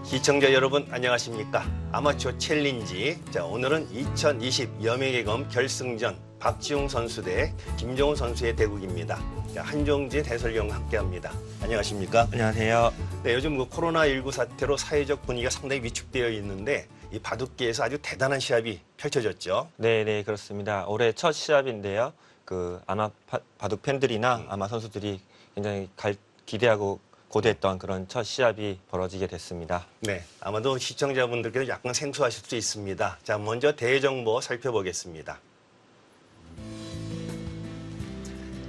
시청자 여러분 안녕하십니까? 아마추어 챌린지. 자, 오늘은 2020 여명예검 결승전 박지웅 선수 대 김정훈 선수의 대국입니다. 자, 한종진 해설위원과 함께합니다. 안녕하십니까? 안녕하세요. 네, 요즘 그 코로나19 사태로 사회적 분위기가 상당히 위축되어 있는데 이 바둑계에서 아주 대단한 시합이 펼쳐졌죠. 네, 그렇습니다. 올해 첫 시합인데요. 아마 바둑 팬들이나 아마 선수들이 굉장히 기대하고 고대했던 그런 첫 시합이 벌어지게 됐습니다. 네, 아마도 시청자분들께서 약간 생소하실 수 있습니다. 자, 먼저 대회 정보 살펴보겠습니다.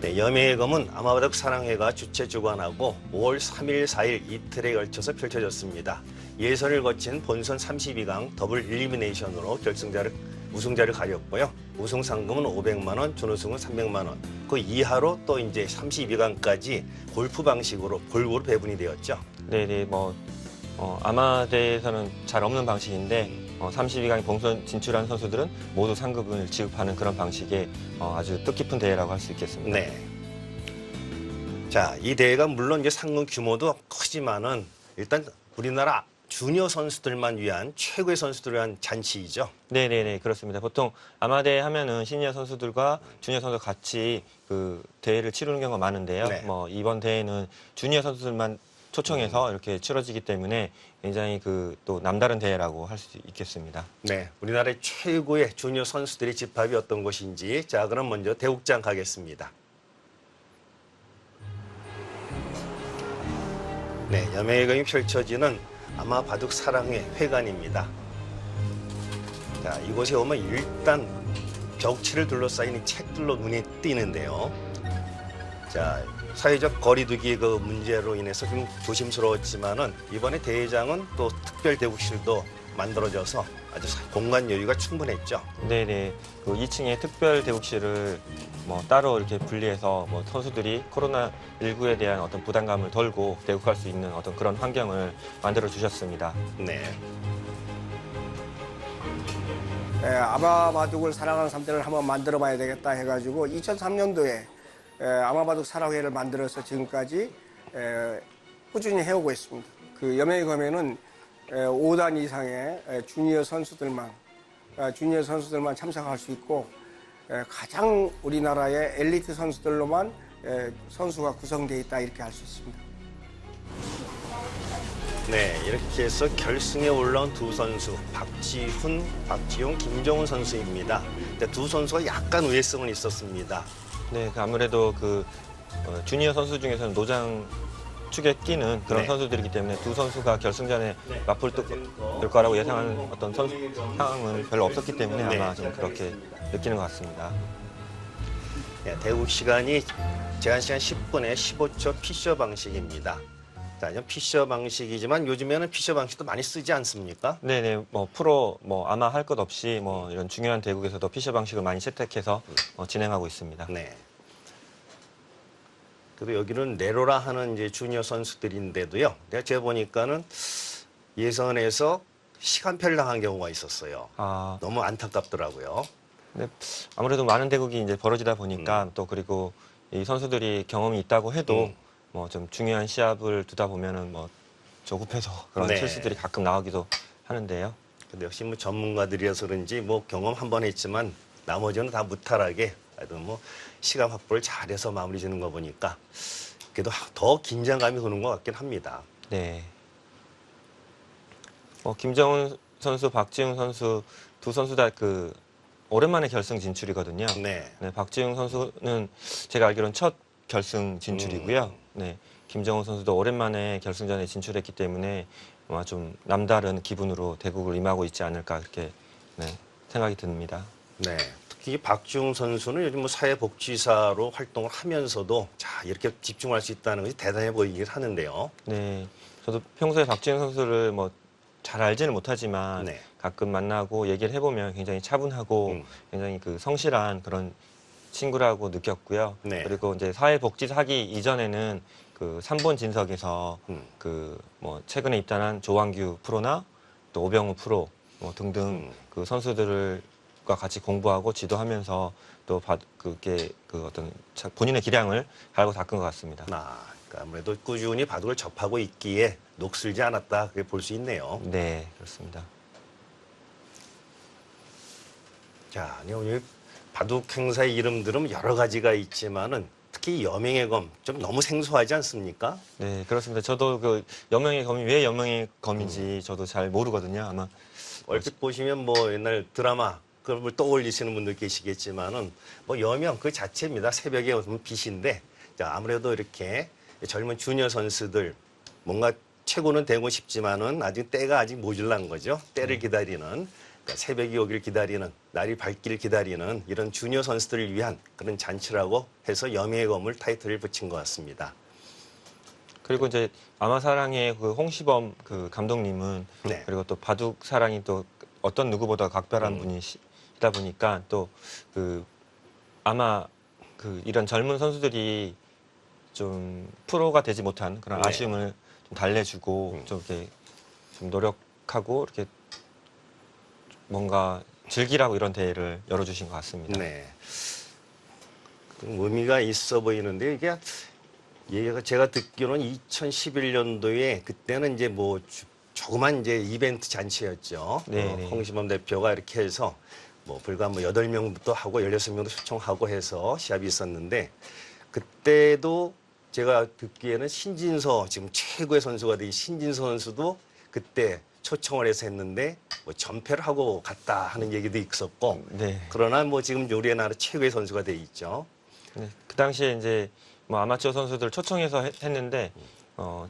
네, 여명예검은 아마바둑 사랑회가 주최 주관하고 5월 3일, 4일 이틀에 걸쳐서 펼쳐졌습니다. 예선을 거친 본선 32강 더블 일리미네이션으로 우승자를 가렸고요. 우승 상금은 500만 원, 준우승은 300만 원. 그 이하로 또 이제 32강까지 골프 방식으로 골고루 배분이 되었죠. 네, 아마대에서는 잘 없는 방식인데 32강 본선 진출한 선수들은 모두 상금을 지급하는 그런 방식의 아주 뜻깊은 대회라고 할 수 있겠습니다. 네. 자, 이 대회가 물론 이제 상금 규모도 크지만은 일단 우리나라 주니어 선수들만 위한 최고의 선수들을 위한 잔치이죠. 네, 그렇습니다. 보통 아마대 하면은 시니어 선수들과 주니어 선수 같이 그 대회를 치르는 경우가 많은데요. 네. 이번 대회는 주니어 선수들만 초청해서 이렇게 치러지기 때문에 굉장히 또 남다른 대회라고 할 수 있겠습니다. 네, 우리나라의 최고의 주니어 선수들의 집합이 어떤 곳인지. 자, 그럼 먼저 대국장 가겠습니다. 네, 여명예검이 펼쳐지는 아마바둑 사랑회 회관입니다. 자, 이곳에 오면 일단 벽치를 둘러싸인 책들로 눈에 띄는데요. 자, 사회적 거리두기 그 문제로 인해서 좀 조심스러웠지만은 이번에 대회장은 또 특별 대국실도 만들어져서 아주 공간 여유가 충분했죠. 네. 2층에 특별 대국실을 따로 이렇게 분리해서 선수들이 코로나19에 대한 어떤 부담감을 덜고 대국할 수 있는 어떤 그런 환경을 만들어 주셨습니다. 네. 아마바둑을 사랑하는 사람들을 한번 만들어 봐야 되겠다 해가지고 2003년도에 아마바둑 사랑회를 만들어서 지금까지 꾸준히 해오고 있습니다. 그 여명예검에는 5단 이상의 주니어 선수들만 참석할 수 있고 가장 우리나라의 엘리트 선수들로만 선수가 구성되어 있다 이렇게 할 수 있습니다. 네, 이렇게 해서 결승에 올라온 두 선수 박지용, 김정훈 선수입니다. 근데 두 선수가 약간 우회성은 있었습니다. 네, 아무래도 주니어 선수 중에서는 노장 축에 끼는 그런 네. 선수들이기 때문에 두 선수가 결승전에 맞붙을 거라고 예상하는 어떤 상황은 별로 없었기 때문에 아마 좀 그렇게 느끼는 것 같습니다. 네, 대국 시간이 제한 시간 10분에 15초 피셔 방식입니다. 자, 피셔 방식이지만 요즘에는 피셔 방식도 많이 쓰지 않습니까? 네, 프로 아마 할 것 없이 이런 중요한 대국에서도 피셔 방식을 많이 채택해서 진행하고 있습니다. 네. 그리고 여기는 네로라 하는 이제 주니어 선수들인데도요. 제가 보니까는 예선에서 시간표를 당한 경우가 있었어요. 너무 안타깝더라고요. 네, 아무래도 많은 대국이 이제 벌어지다 보니까 또 그리고 이 선수들이 경험이 있다고 해도 좀 중요한 시합을 두다 보면은 조급해서 그런 네. 실수들이 가끔 나오기도 하는데요. 근데 역시 전문가들이어서 그런지 경험 한 번 했지만 나머지는 다 무탈하게 시간 확보를 잘해서 마무리 지는 거 보니까 그래도 더 긴장감이 드는 것 같긴 합니다. 네. 김정훈 선수, 박지웅 선수 두 선수 다 오랜만에 결승 진출이거든요. 네. 네, 박지웅 선수는 제가 알기로는 첫 결승 진출이고요. 네, 김정훈 선수도 오랜만에 결승전에 진출했기 때문에 아마 좀 남다른 기분으로 대국을 임하고 있지 않을까 그렇게 생각이 듭니다. 네. 특히 박지웅 선수는 요즘 사회복지사로 활동을 하면서도 이렇게 집중할 수 있다는 것이 대단해 보이긴 하는데요. 네, 저도 평소에 박지웅 선수를 잘 알지는 못하지만 네. 가끔 만나고 얘기를 해보면 굉장히 차분하고 굉장히 성실한 그런 친구라고 느꼈고요. 네. 그리고 이제 사회복지사 하기 이전에는 3본 진석에서 최근에 입단한 조완규 프로나 또 오병우 프로 등등 선수들과 같이 공부하고 지도하면서 또 어떤 본인의 기량을 갈고 닦은 것 같습니다. 그러니까 아무래도 꾸준히 바둑을 접하고 있기에 녹슬지 않았다 그렇게 볼 수 있네요. 네, 그렇습니다. 자, 오늘 바둑 행사의 이름 들으면 여러 가지가 있지만은 특히 여명의 검 좀 너무 생소하지 않습니까? 네, 그렇습니다. 저도 그 여명의 검이 왜 여명의 검인지 저도 잘 모르거든요. 아마 얼핏 보시면 뭐 옛날 드라마 그런 걸 떠올리시는 분들 계시겠지만은 뭐 여명 그 자체입니다. 새벽에 오면 빛인데 자, 아무래도 이렇게 젊은 주니어 선수들 뭔가 최고는 되고 싶지만은 아직 때가 아직 모질란 거죠. 때를 기다리는 그러니까 새벽이 오길 기다리는 날이 밝기를 기다리는 이런 주니어 선수들을 위한 그런 잔치라고 해서 여명의 검을 타이틀을 붙인 것 같습니다. 그리고 이제 아마사랑의 그 홍시범 그 감독님은 네. 그리고 또 바둑 사랑이 또 어떤 누구보다 각별한 분이시다 보니까 또 그 아마 그 이런 젊은 선수들이 좀 프로가 되지 못한 그런 네. 아쉬움을 좀 달래주고 좀 이렇게 좀 노력하고 이렇게 뭔가 즐기라고 이런 대회를 열어주신 것 같습니다. 네. 좀 의미가 있어 보이는데 이게 얘가 제가 듣기로는 2011년도에 그때는 이제 뭐 조그만 이제 이벤트 잔치였죠. 네, 네. 홍시범 대표가 이렇게 해서 뭐 불과 뭐 8명부터 하고 16명도 초청하고 해서 시합이 있었는데 그때도 제가 듣기에는 신진서 지금 최고의 선수가 된 신진서 선수도 그때 초청을 해서 했는데 뭐 전패를 하고 갔다 하는 얘기도 있었고 네. 그러나 뭐 지금 요리의 나라 최고의 선수가 돼 있죠. 네, 그 당시에 이제 뭐 아마추어 선수들 초청해서 했는데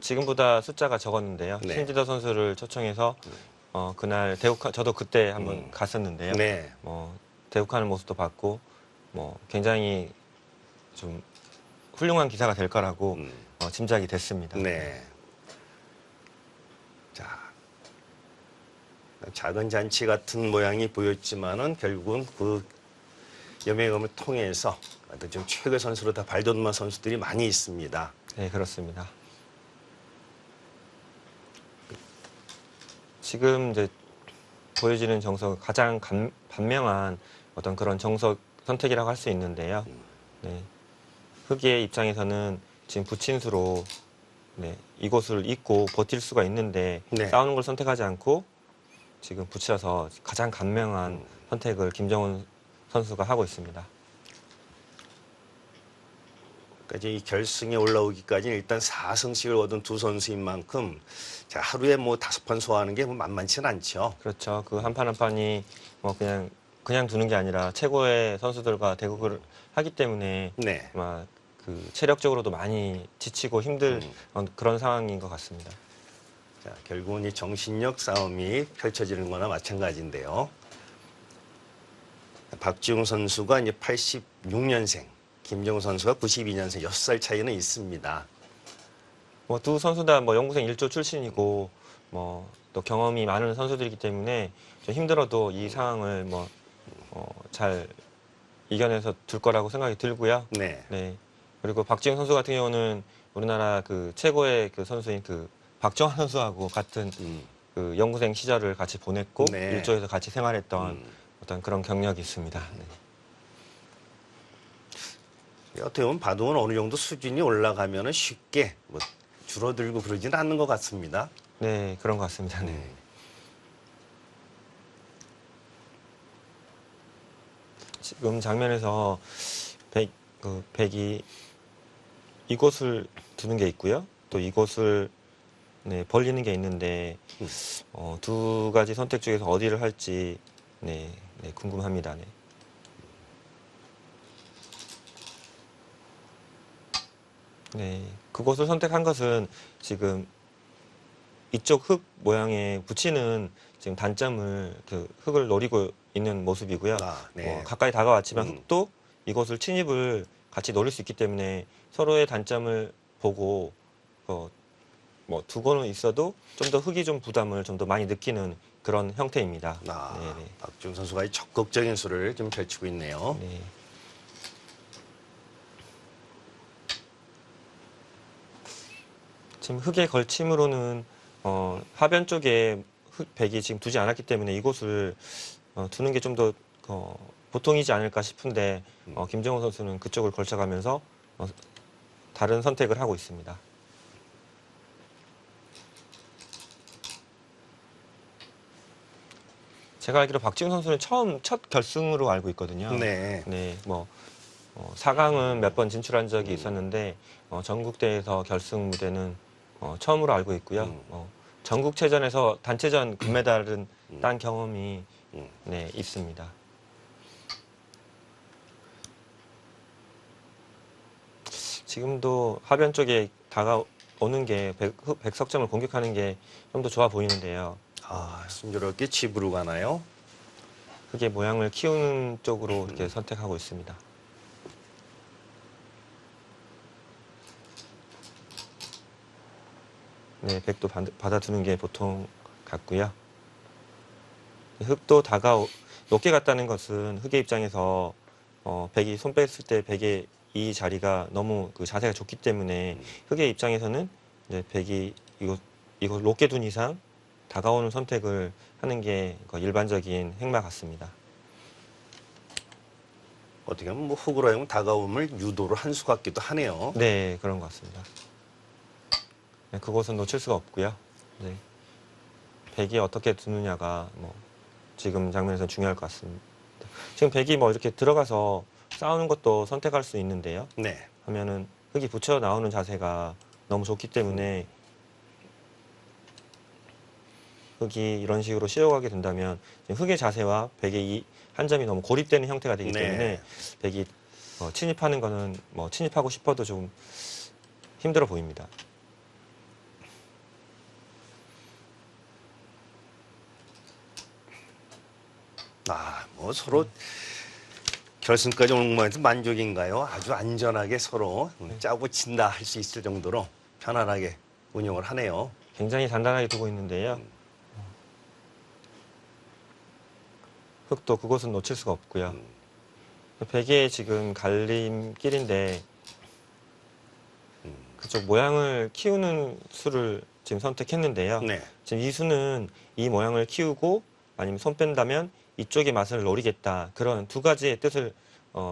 지금보다 숫자가 적었는데요. 네. 신지더 선수를 초청해서 그날 대국화 저도 그때 한번 갔었는데요. 네. 대국하는 모습도 봤고 뭐 굉장히 좀 훌륭한 기사가 될 거라고 짐작이 됐습니다. 네. 자, 작은 잔치 같은 모양이 보였지만은 결국은 그 여명의 검을 통해서 어떤 좀 최고의 선수로 다 발돋움한 선수들이 많이 있습니다. 네, 그렇습니다. 지금 이제 보여지는 정석 가장 반명한 어떤 그런 정석 선택이라고 할 수 있는데요. 네. 흑의 입장에서는 지금 부친수로 네, 이곳을 잇고 버틸 수가 있는데 네. 싸우는 걸 선택하지 않고 지금 붙여서 가장 간명한 선택을 김정은 선수가 하고 있습니다. 그러니까 이제 이 결승에 올라오기까지 일단 4승씩을 얻은 두 선수인 만큼 자, 하루에 뭐 5판 소화하는 게 뭐 만만치는 않죠. 그렇죠. 그 한 판 한 판이 뭐 그냥 두는 게 아니라 최고의 선수들과 대국을 하기 때문에 네. 아마 그 체력적으로도 많이 지치고 힘들 그런 상황인 것 같습니다. 자, 결국은 이 정신력 싸움이 펼쳐지는 거나 마찬가지인데요. 박지웅 선수가 이제 86년생, 김정우 선수가 92년생, 6살 차이는 있습니다. 뭐 두 선수 다 뭐 영구생 1조 출신이고 뭐 또 경험이 많은 선수들이기 때문에 좀 힘들어도 이 상황을 뭐 잘 이겨내서 둘 거라고 생각이 들고요. 네. 네. 그리고 박지웅 선수 같은 경우는 우리나라 그 최고의 그 선수인 그 박정환 선수하고 같은 그 영구생 시절을 같이 보냈고 네. 일조에서 같이 생활했던 어떤 그런 경력이 있습니다. 네. 어떻게 보면 바둑은 어느 정도 수준이 올라가면 쉽게 뭐 줄어들고 그러지는 않는 것 같습니다. 네, 그런 것 같습니다. 네. 지금 장면에서 백이 이곳을 두는 게 있고요. 또 이곳을 네, 벌리는 게 있는데 두 가지 선택 중에서 어디를 할지 네, 궁금합니다. 네. 네, 그곳을 선택한 것은 지금 이쪽 흙 모양의 붙이는 지금 단점을 그 흙을 노리고 있는 모습이고요. 아, 네. 가까이 다가왔지만 흙도 이곳을 침입을 같이 노릴 수 있기 때문에 서로의 단점을 보고 뭐 두고는 있어도 좀 더 흙이 좀 부담을 좀 더 많이 느끼는 그런 형태입니다. 아, 네네. 박지웅 선수가 적극적인 수를 좀 펼치고 있네요. 네. 지금 흙의 걸침으로는 하변 쪽에 백이 지금 두지 않았기 때문에 이곳을 두는 게 좀 더 보통이지 않을까 싶은데 김정우 선수는 그쪽을 걸쳐가면서 다른 선택을 하고 있습니다. 제가 알기로 박지훈 선수는 처음 첫 결승으로 알고 있거든요. 네. 네, 뭐 4강은 몇 번 진출한 적이 있었는데 전국대회에서 결승 무대는 처음으로 알고 있고요. 전국체전에서 단체전 금메달은 딴 경험이 네, 있습니다. 지금도 하변 쪽에 다가오는 게 백석점을 공격하는 게 좀 더 좋아 보이는데요. 아, 순조롭게 집으로 가나요? 흙의 모양을 키우는 쪽으로 이렇게 선택하고 있습니다. 네, 백도 받아두는 게 보통 같고요. 흙도 높게 갔다는 것은 흙의 입장에서 백이 손 뺐을 때 백의 이 자리가 너무 그 자세가 좋기 때문에 흙의 입장에서는 이제 백이 이거 높게 둔 이상 다가오는 선택을 하는 게 일반적인 행마 같습니다. 어떻게 보면 뭐 흙으로 하여금 다가옴을 유도를 한 수 같기도 하네요. 네, 그런 것 같습니다. 네, 그곳은 놓칠 수가 없고요. 네. 백이 어떻게 두느냐가 지금 장면에서 중요할 것 같습니다. 지금 백이 이렇게 들어가서 싸우는 것도 선택할 수 있는데요. 네. 하면은 흙이 붙여 나오는 자세가 너무 좋기 때문에 흙이 이런 식으로 씌어가게 된다면 흙의 자세와 백의 이 한 점이 너무 고립되는 형태가 되기 네. 때문에 백이 침입하는 거는 침입하고 싶어도 좀 힘들어 보입니다. 아, 뭐 서로 결승까지 오는 것만해도 만족인가요? 아주 안전하게 서로 짜고 친다 할 수 있을 정도로 편안하게 운영을 하네요. 굉장히 단단하게 두고 있는데요. 흙도 그곳은 놓칠 수가 없고요. 백의 지금 갈림길인데 그쪽 모양을 키우는 수를 지금 선택했는데요. 네. 지금 이 수는 이 모양을 키우고 아니면 손 뺀다면 이쪽의 맛을 노리겠다. 그런 두 가지의 뜻을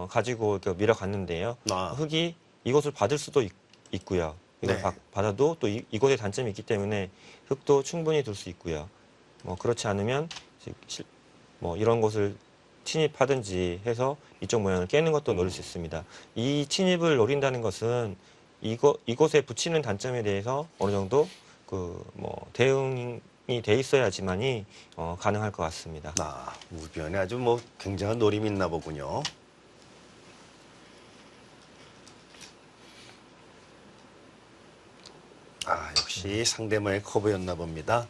가지고 이렇게 밀어갔는데요. 아. 흙이 이것을 받을 수도 있고요. 이걸 네. 받아도 또 이곳에 단점이 있기 때문에 흙도 충분히 둘 수 있고요. 그렇지 않으면 이런 곳을 침입하든지 해서 이쪽 모양을 깨는 것도 노릴 수 있습니다. 이 침입을 노린다는 것은 이곳에 붙이는 단점에 대해서 어느 정도 대응이 돼 있어야지만이 가능할 것 같습니다. 아, 우변에 아주 굉장한 노림이 있나 보군요. 아, 역시 상대방의 커브였나 봅니다.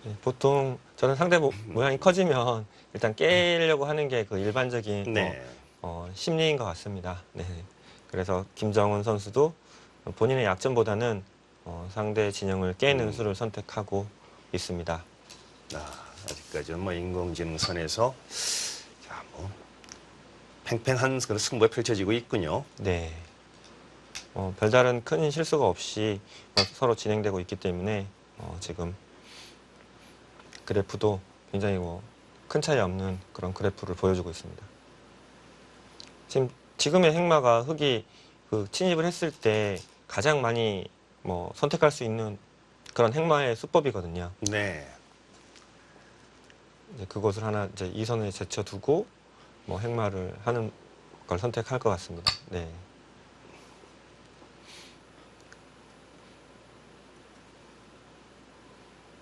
네, 보통 저는 상대 모양이 커지면 일단 깨려고 하는 게 그 일반적인 네. 심리인 것 같습니다. 네. 그래서 김정은 선수도 본인의 약점보다는 상대 진영을 깨는 수를 선택하고 있습니다. 아, 아직까지는 인공지능선에서 자, 팽팽한 그런 승부가 펼쳐지고 있군요. 네. 별다른 큰 실수가 없이 서로 진행되고 있기 때문에 지금 그래프도 굉장히 큰 차이 없는 그런 그래프를 보여주고 있습니다. 지금의 행마가 흙이 침입을 했을 때 가장 많이 선택할 수 있는 그런 행마의 수법이거든요. 네. 이제 그것을 하나 이 선에 제쳐두고 행마를 하는 걸 선택할 것 같습니다. 네.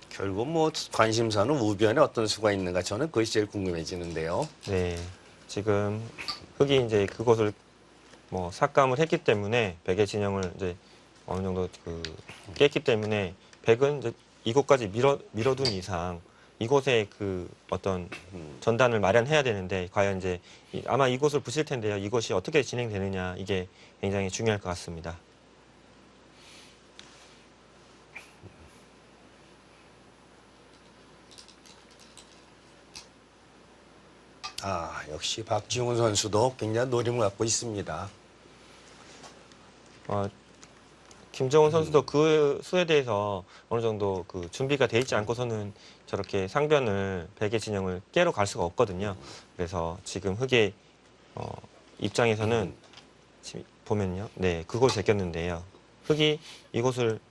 결국 관심사는 우변에 어떤 수가 있는가 저는 그것이 제일 궁금해지는데요. 네. 지금 흙이 이제 그것을 삭감을 했기 때문에 백의 진영을 이제 어느 정도 깼기 때문에 백은 이제 이곳까지 밀어둔 이상 이곳에 어떤 전단을 마련해야 되는데 과연 이제 아마 이곳을 부실 텐데요. 이것이 어떻게 진행되느냐 이게 굉장히 중요할 것 같습니다. 아, 역시 박지훈 선수도 굉장히 노림을 갖고 있습니다. 김정은 선수도 그 수에 대해서 어느 정도 준비가 돼 있지 않고서는 저렇게 상변을 백의 진영을 깨러 갈 수가 없거든요. 그래서 지금 흙의 입장에서는 지금 보면요, 네, 그걸 제꼈는데요. 흙이 이곳을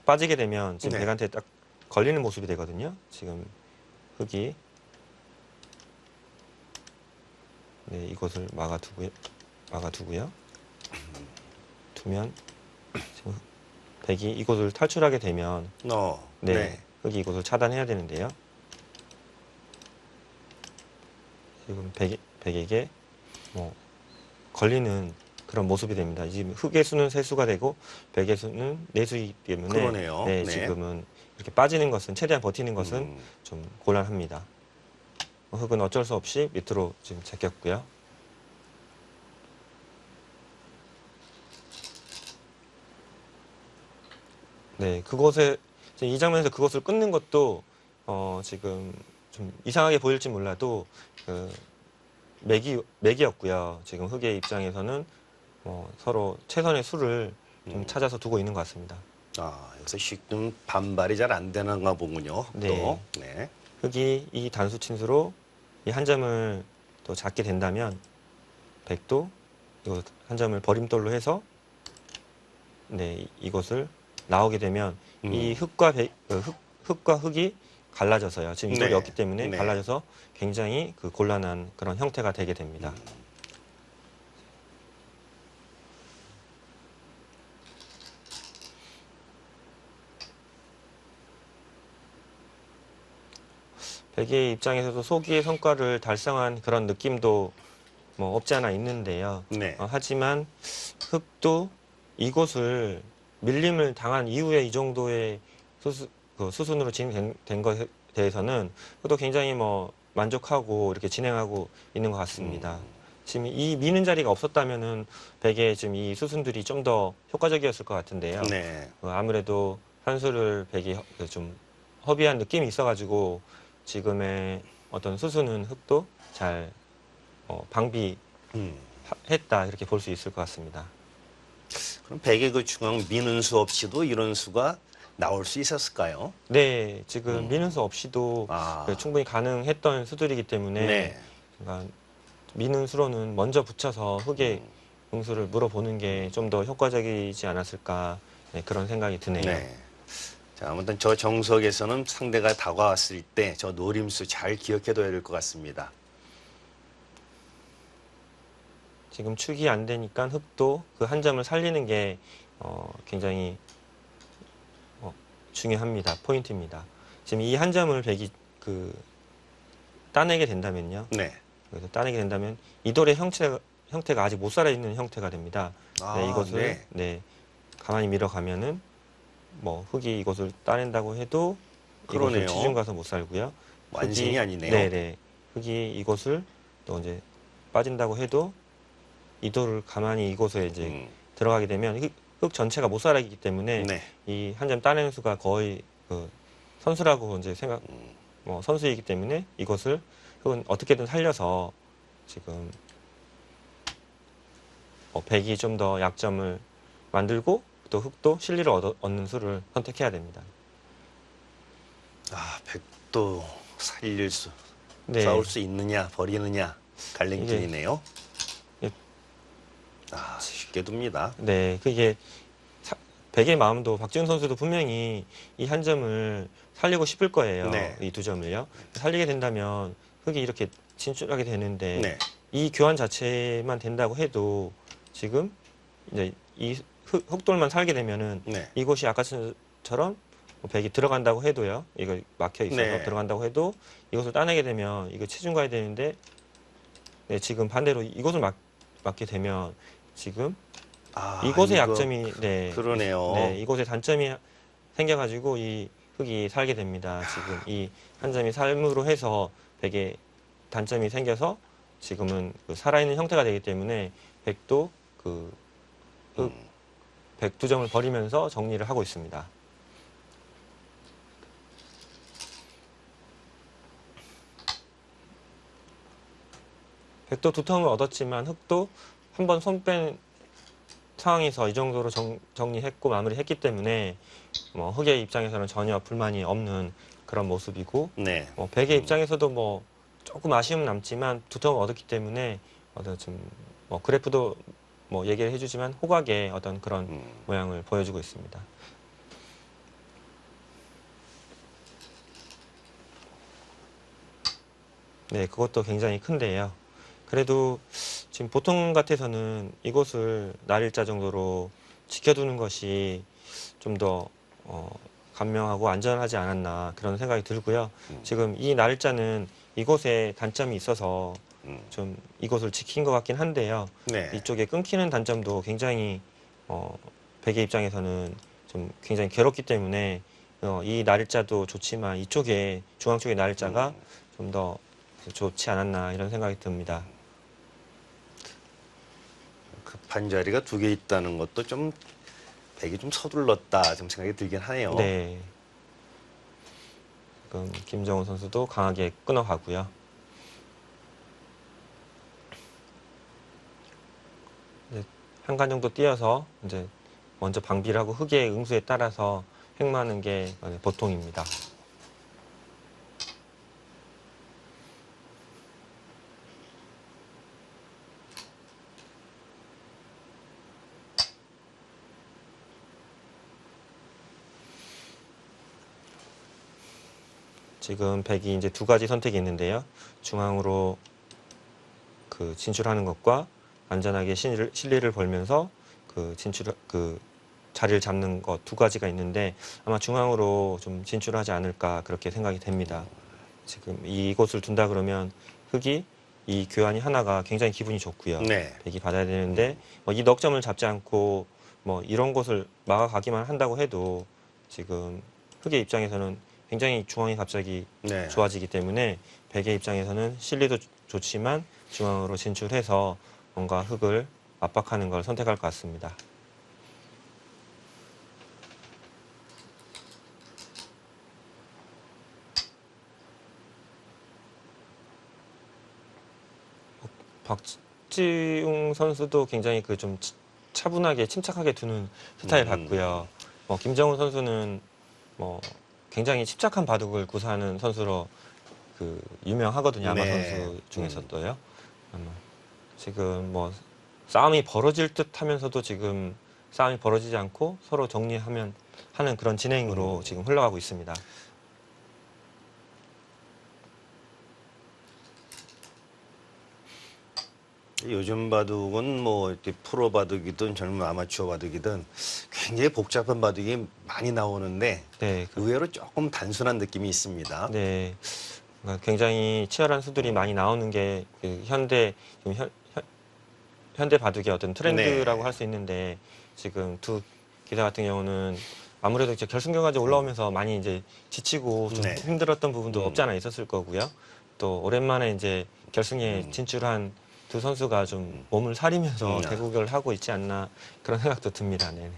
빠지게 되면 지금 네. 백한테 딱 걸리는 모습이 되거든요. 지금 흙이 네, 이것을 막아두고요. 두면 지금 백이 이곳을 탈출하게 되면 네, 네. 흙이 이곳을 차단해야 되는데요. 지금 백에게 뭐 걸리는 그런 모습이 됩니다. 지금 흙의 수는 세 수가 되고 백의 수는 네 수이기 때문에 그러네요. 네, 네. 지금은 이렇게 빠지는 것은 최대한 버티는 것은 좀 곤란합니다. 흙은 어쩔 수 없이 밑으로 지금 제꼈고요. 네, 그곳에 이 장면에서 그것을 끊는 것도 지금 좀 이상하게 보일지 몰라도 그 맥이었고요. 지금 흙의 입장에서는 서로 최선의 수를 좀 찾아서 두고 있는 것 같습니다. 여기서 지금 반발이 잘 안 되는가 보군요. 네. 또. 네. 흙이 이 단수 침수로 이 한 점을 또 잡게 된다면 백도 이거 한 점을 버림돌로 해서 네, 이것을 나오게 되면 이 흙과 흙이 갈라져서요. 지금 이돌이 네. 없기 때문에 네. 갈라져서 굉장히 그 곤란한 그런 형태가 되게 됩니다. 백의 입장에서도 소기의 성과를 달성한 그런 느낌도 뭐 없지 않아 있는데요. 네. 하지만 흙도 이곳을 밀림을 당한 이후에 이 정도의 수순으로 진행된 것에 대해서는 흙도 굉장히 뭐 만족하고 이렇게 진행하고 있는 것 같습니다. 지금 이 미는 자리가 없었다면은 백의 지금 이 수순들이 좀 더 효과적이었을 것 같은데요. 네. 아무래도 한수를 백이 좀 허비한 느낌이 있어가지고 지금의 어떤 수순은 흙도 잘 방비했다 이렇게 볼 수 있을 것 같습니다. 그럼 백의 그 중앙 미는 수 없이도 이런 수가 나올 수 있었을까요? 네, 지금 미는 수 없이도 충분히 가능했던 수들이기 때문에 네. 그러니까 미는 수로는 먼저 붙여서 흙의 응수를 물어보는 게 좀 더 효과적이지 않았을까 네, 그런 생각이 드네요. 네. 자, 아무튼 저 정석에서는 상대가 다가왔을 때 저 노림수 잘 기억해둬야 될 것 같습니다. 지금 축이 안 되니까 흙도 그 한 점을 살리는 게 굉장히 중요합니다. 포인트입니다. 지금 이 한 점을 백이 따내게 된다면요. 네. 그래서 따내게 된다면 이돌의 형태가 아직 못 살아있는 형태가 됩니다. 네, 이것을 네. 가만히 밀어가면은 뭐 흙이 이것을 따낸다고 해도 그러네요. 이것을 지중 가서 못 살고요. 완전히 아니네요. 네네. 흙이 이곳을 또 이제 빠진다고 해도 이돌을 가만히 이곳에 이제 들어가게 되면 흙 전체가 못 살아있기 때문에 네. 이 한 점 따내는 수가 거의 선수라고 이제 선수이기 때문에 이것을 흙은 어떻게든 살려서 지금 백이 좀 더 약점을 만들고 또 흙도 실리를 얻는 수를 선택해야 됩니다. 백도 살릴 수, 네. 싸울 수 있느냐, 버리느냐, 갈림길이네요. 쉽게 둡니다. 네, 그게 백의 마음도 박지훈 선수도 분명히 이 한 점을 살리고 싶을 거예요. 네. 이 두 점을요. 살리게 된다면 흙이 이렇게 진출하게 되는데 네. 이 교환 자체만 된다고 해도 지금 이제 이 흙돌만 살게 되면은 네. 이곳이 아까처럼 백이 들어간다고 해도요. 이거 막혀 있어서 네. 들어간다고 해도 이것을 따내게 되면 이거 체중 가야 되는데 네, 지금 반대로 이것을 막게 되면 지금 이곳의 약점이 그러네요. 네, 이곳에 단점이 생겨가지고 이 흙이 살게 됩니다. 지금 이 한 점이 삶으로 해서 백에 단점이 생겨서 지금은 살아있는 형태가 되기 때문에 백도 백 두 점을 버리면서 정리를 하고 있습니다. 백도 두 텀을 얻었지만 흙도 한번 손 뺀 상황에서 이 정도로 정리했고 마무리했기 때문에 흙의 입장에서는 전혀 불만이 없는 그런 모습이고 네. 백의 입장에서도 조금 아쉬움 남지만 두 텀을 얻었기 때문에 좀 그래프도 얘기를 해주지만 호각의 어떤 그런 모양을 보여주고 있습니다. 네, 그것도 굉장히 큰데요. 그래도 지금 보통 같아서는 이곳을 날일자 정도로 지켜두는 것이 좀 더 간명하고 안전하지 않았나 그런 생각이 들고요. 지금 이 날일자는 이곳에 단점이 있어서 좀 이곳을 지킨 것 같긴 한데요. 네. 이쪽에 끊기는 단점도 굉장히 백의 입장에서는 좀 굉장히 괴롭기 때문에 이 날일자도 좋지만 이쪽에 중앙 쪽의 날일자가 좀 더 좋지 않았나 이런 생각이 듭니다. 급한 자리가 2개 있다는 것도 좀 백이 좀 서둘렀다 좀 생각이 들긴 하네요. 네. 지금 김정우 선수도 강하게 끊어가고요. 이제 한 간 정도 뛰어서 이제 먼저 방비를 하고 흙의 응수에 따라서 획마하는 게 보통입니다. 지금 백이 이제 2가지 선택이 있는데요. 중앙으로 그 진출하는 것과 안전하게 실리를 벌면서 그 자리를 잡는 것 2가지가 있는데 아마 중앙으로 좀 진출하지 않을까 그렇게 생각이 됩니다. 지금 이곳을 둔다 그러면 흙이 이 교환이 하나가 굉장히 기분이 좋고요. 네. 백이 받아야 되는데 이 넉점을 잡지 않고 이런 곳을 막아가기만 한다고 해도 지금 흙의 입장에서는 굉장히 중앙이 갑자기 네. 좋아지기 때문에 백의 입장에서는 실리도 좋지만 중앙으로 진출해서 뭔가 흙을 압박하는 걸 선택할 것 같습니다. 박지웅 선수도 굉장히 그 좀 차분하게 침착하게 두는 스타일 같고요. 김정우 선수는 굉장히 침착한 바둑을 구사하는 선수로 그 유명하거든요. 아마 네. 선수 중에서도요. 아마 지금 싸움이 벌어질 듯 하면서도 지금 싸움이 벌어지지 않고 서로 정리하면 하는 그런 진행으로 지금 흘러가고 있습니다. 요즘 바둑은 이렇게 프로 바둑이든 젊은 아마추어 바둑이든 굉장히 복잡한 바둑이 많이 나오는데 네, 의외로 조금 단순한 느낌이 있습니다. 네. 그러니까 굉장히 치열한 수들이 많이 나오는 게 그 현대 바둑의 어떤 트렌드라고 네. 할 수 있는데 지금 2기자 같은 경우는 아무래도 이제 결승전까지 올라오면서 많이 이제 지치고 좀 네. 힘들었던 부분도 없지 않아 있었을 거고요. 또 오랜만에 이제 결승에 진출한 2선수가 좀 몸을 사리면서 대국을 하고 있지 않나 그런 생각도 듭니다. 네.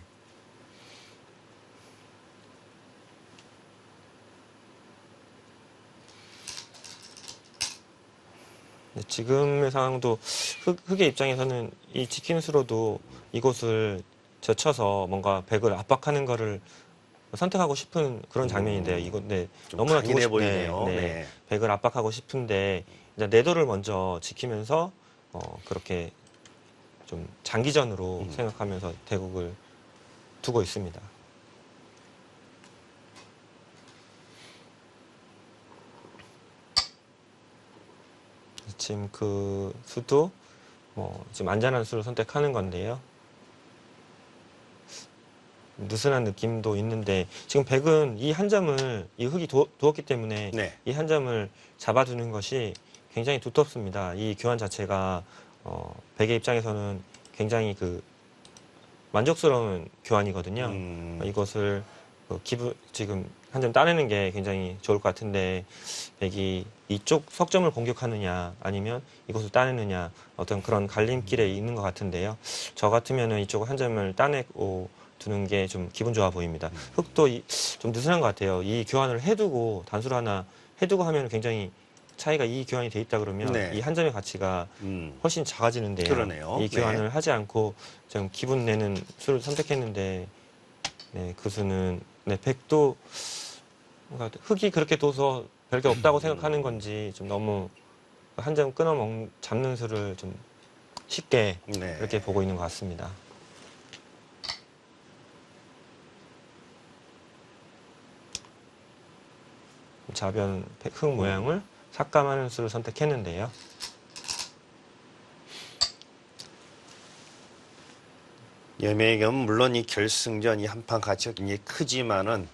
지금의 상황도 흑의 입장에서는 이 지키는 수로도 이곳을 젖혀서 뭔가 백을 압박하는 거를 선택하고 싶은 그런 장면인데요. 이건 좀 너무나 두고 강인해 싶네. 보이네요. 네. 네. 백을 압박하고 싶은데 이제 내도를 먼저 지키면서 그렇게 좀 장기전으로 생각하면서 대국을 두고 있습니다. 지금 그 수도 지금 안전한 수를 선택하는 건데요. 느슨한 느낌도 있는데 지금 백은 이 한 점을 이 흙이 두었기 때문에 네. 이 한 점을 잡아두는 것이 굉장히 두텁습니다. 이 교환 자체가 백의 입장에서는 굉장히 그 만족스러운 교환이거든요. 이것을 지금 한 점 따내는 게 굉장히 좋을 것 같은데 백이 이쪽 석점을 공격하느냐 아니면 이것을 따내느냐 어떤 그런 갈림길에 있는 것 같은데요. 저 같으면은 이쪽 한 점을 따내고 두는 게 좀 기분 좋아 보입니다. 흙도 좀 느슨한 것 같아요. 이 교환을 해두고 단수를 하나 해두고 하면 굉장히 차이가 이 교환이 돼 있다 그러면 네. 이 한 점의 가치가 훨씬 작아지는데요. 그러네요. 이 교환을 하지 않고 좀 기분 내는 수를 선택했는데 네, 그 수는 백도 뭔가 흙이 그렇게 둬서 별게 없다고 생각하는 건지 좀 너무 한 점 잡는 수를 좀 쉽게 네. 그렇게 보고 있는 것 같습니다. 좌변 흙 모양을 삭감하는 수를 선택했는데요. 여명의 경우는 물론 이 결승전 이 한판 가치가 굉장히 크지만은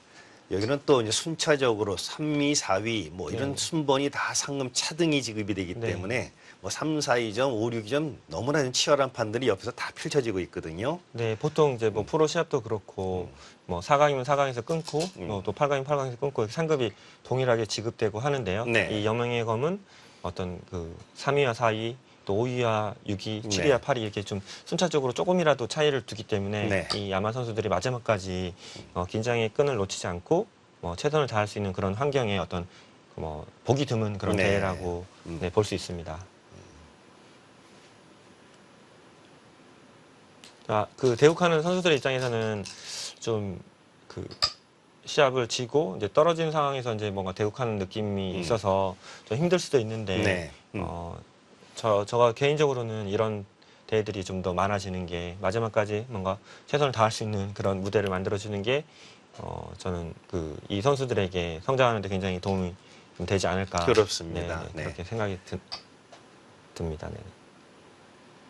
여기는 또 이제 순차적으로 3위, 4위 뭐 이런 네. 순번이 다 상금 차등이 지급이 되기 네. 때문에 뭐 3, 4위점, 5, 6위점 너무나 좀 치열한 판들이 옆에서 다 펼쳐지고 있거든요. 네, 보통 이제 뭐 프로 시합도 그렇고 뭐 4강이면 4강에서 끊고 또 8강이면 8강에서 끊고 이렇게 상급이 동일하게 지급되고 하는데요. 네. 이 여명의 검은 어떤 그 3위와 4위 또 5위와 6위, 7위와 네. 8위 이렇게 좀 순차적으로 조금이라도 차이를 두기 때문에 네. 이 야마 선수들이 마지막까지 긴장의 끈을 놓치지 않고 최선을 다할 수 있는 그런 환경의 어떤 뭐 보기 드문 그런 네. 대회라고 네, 볼 수 있습니다. 자, 그 대국하는 선수들의 입장에서는 좀 그 시합을 지고 이제 떨어지는 상황에서 이제 뭔가 대국하는 느낌이 있어서 좀 힘들 수도 있는데 네. 저가 개인적으로는 이런 대회들이 좀 더 많아지는 게 마지막까지 뭔가 최선을 다할 수 있는 그런 무대를 만들어주는 게 저는 그 이 선수들에게 성장하는 데 굉장히 도움이 좀 되지 않을까. 그렇습니다. 네, 네. 그렇게 생각이 듭니다. 네.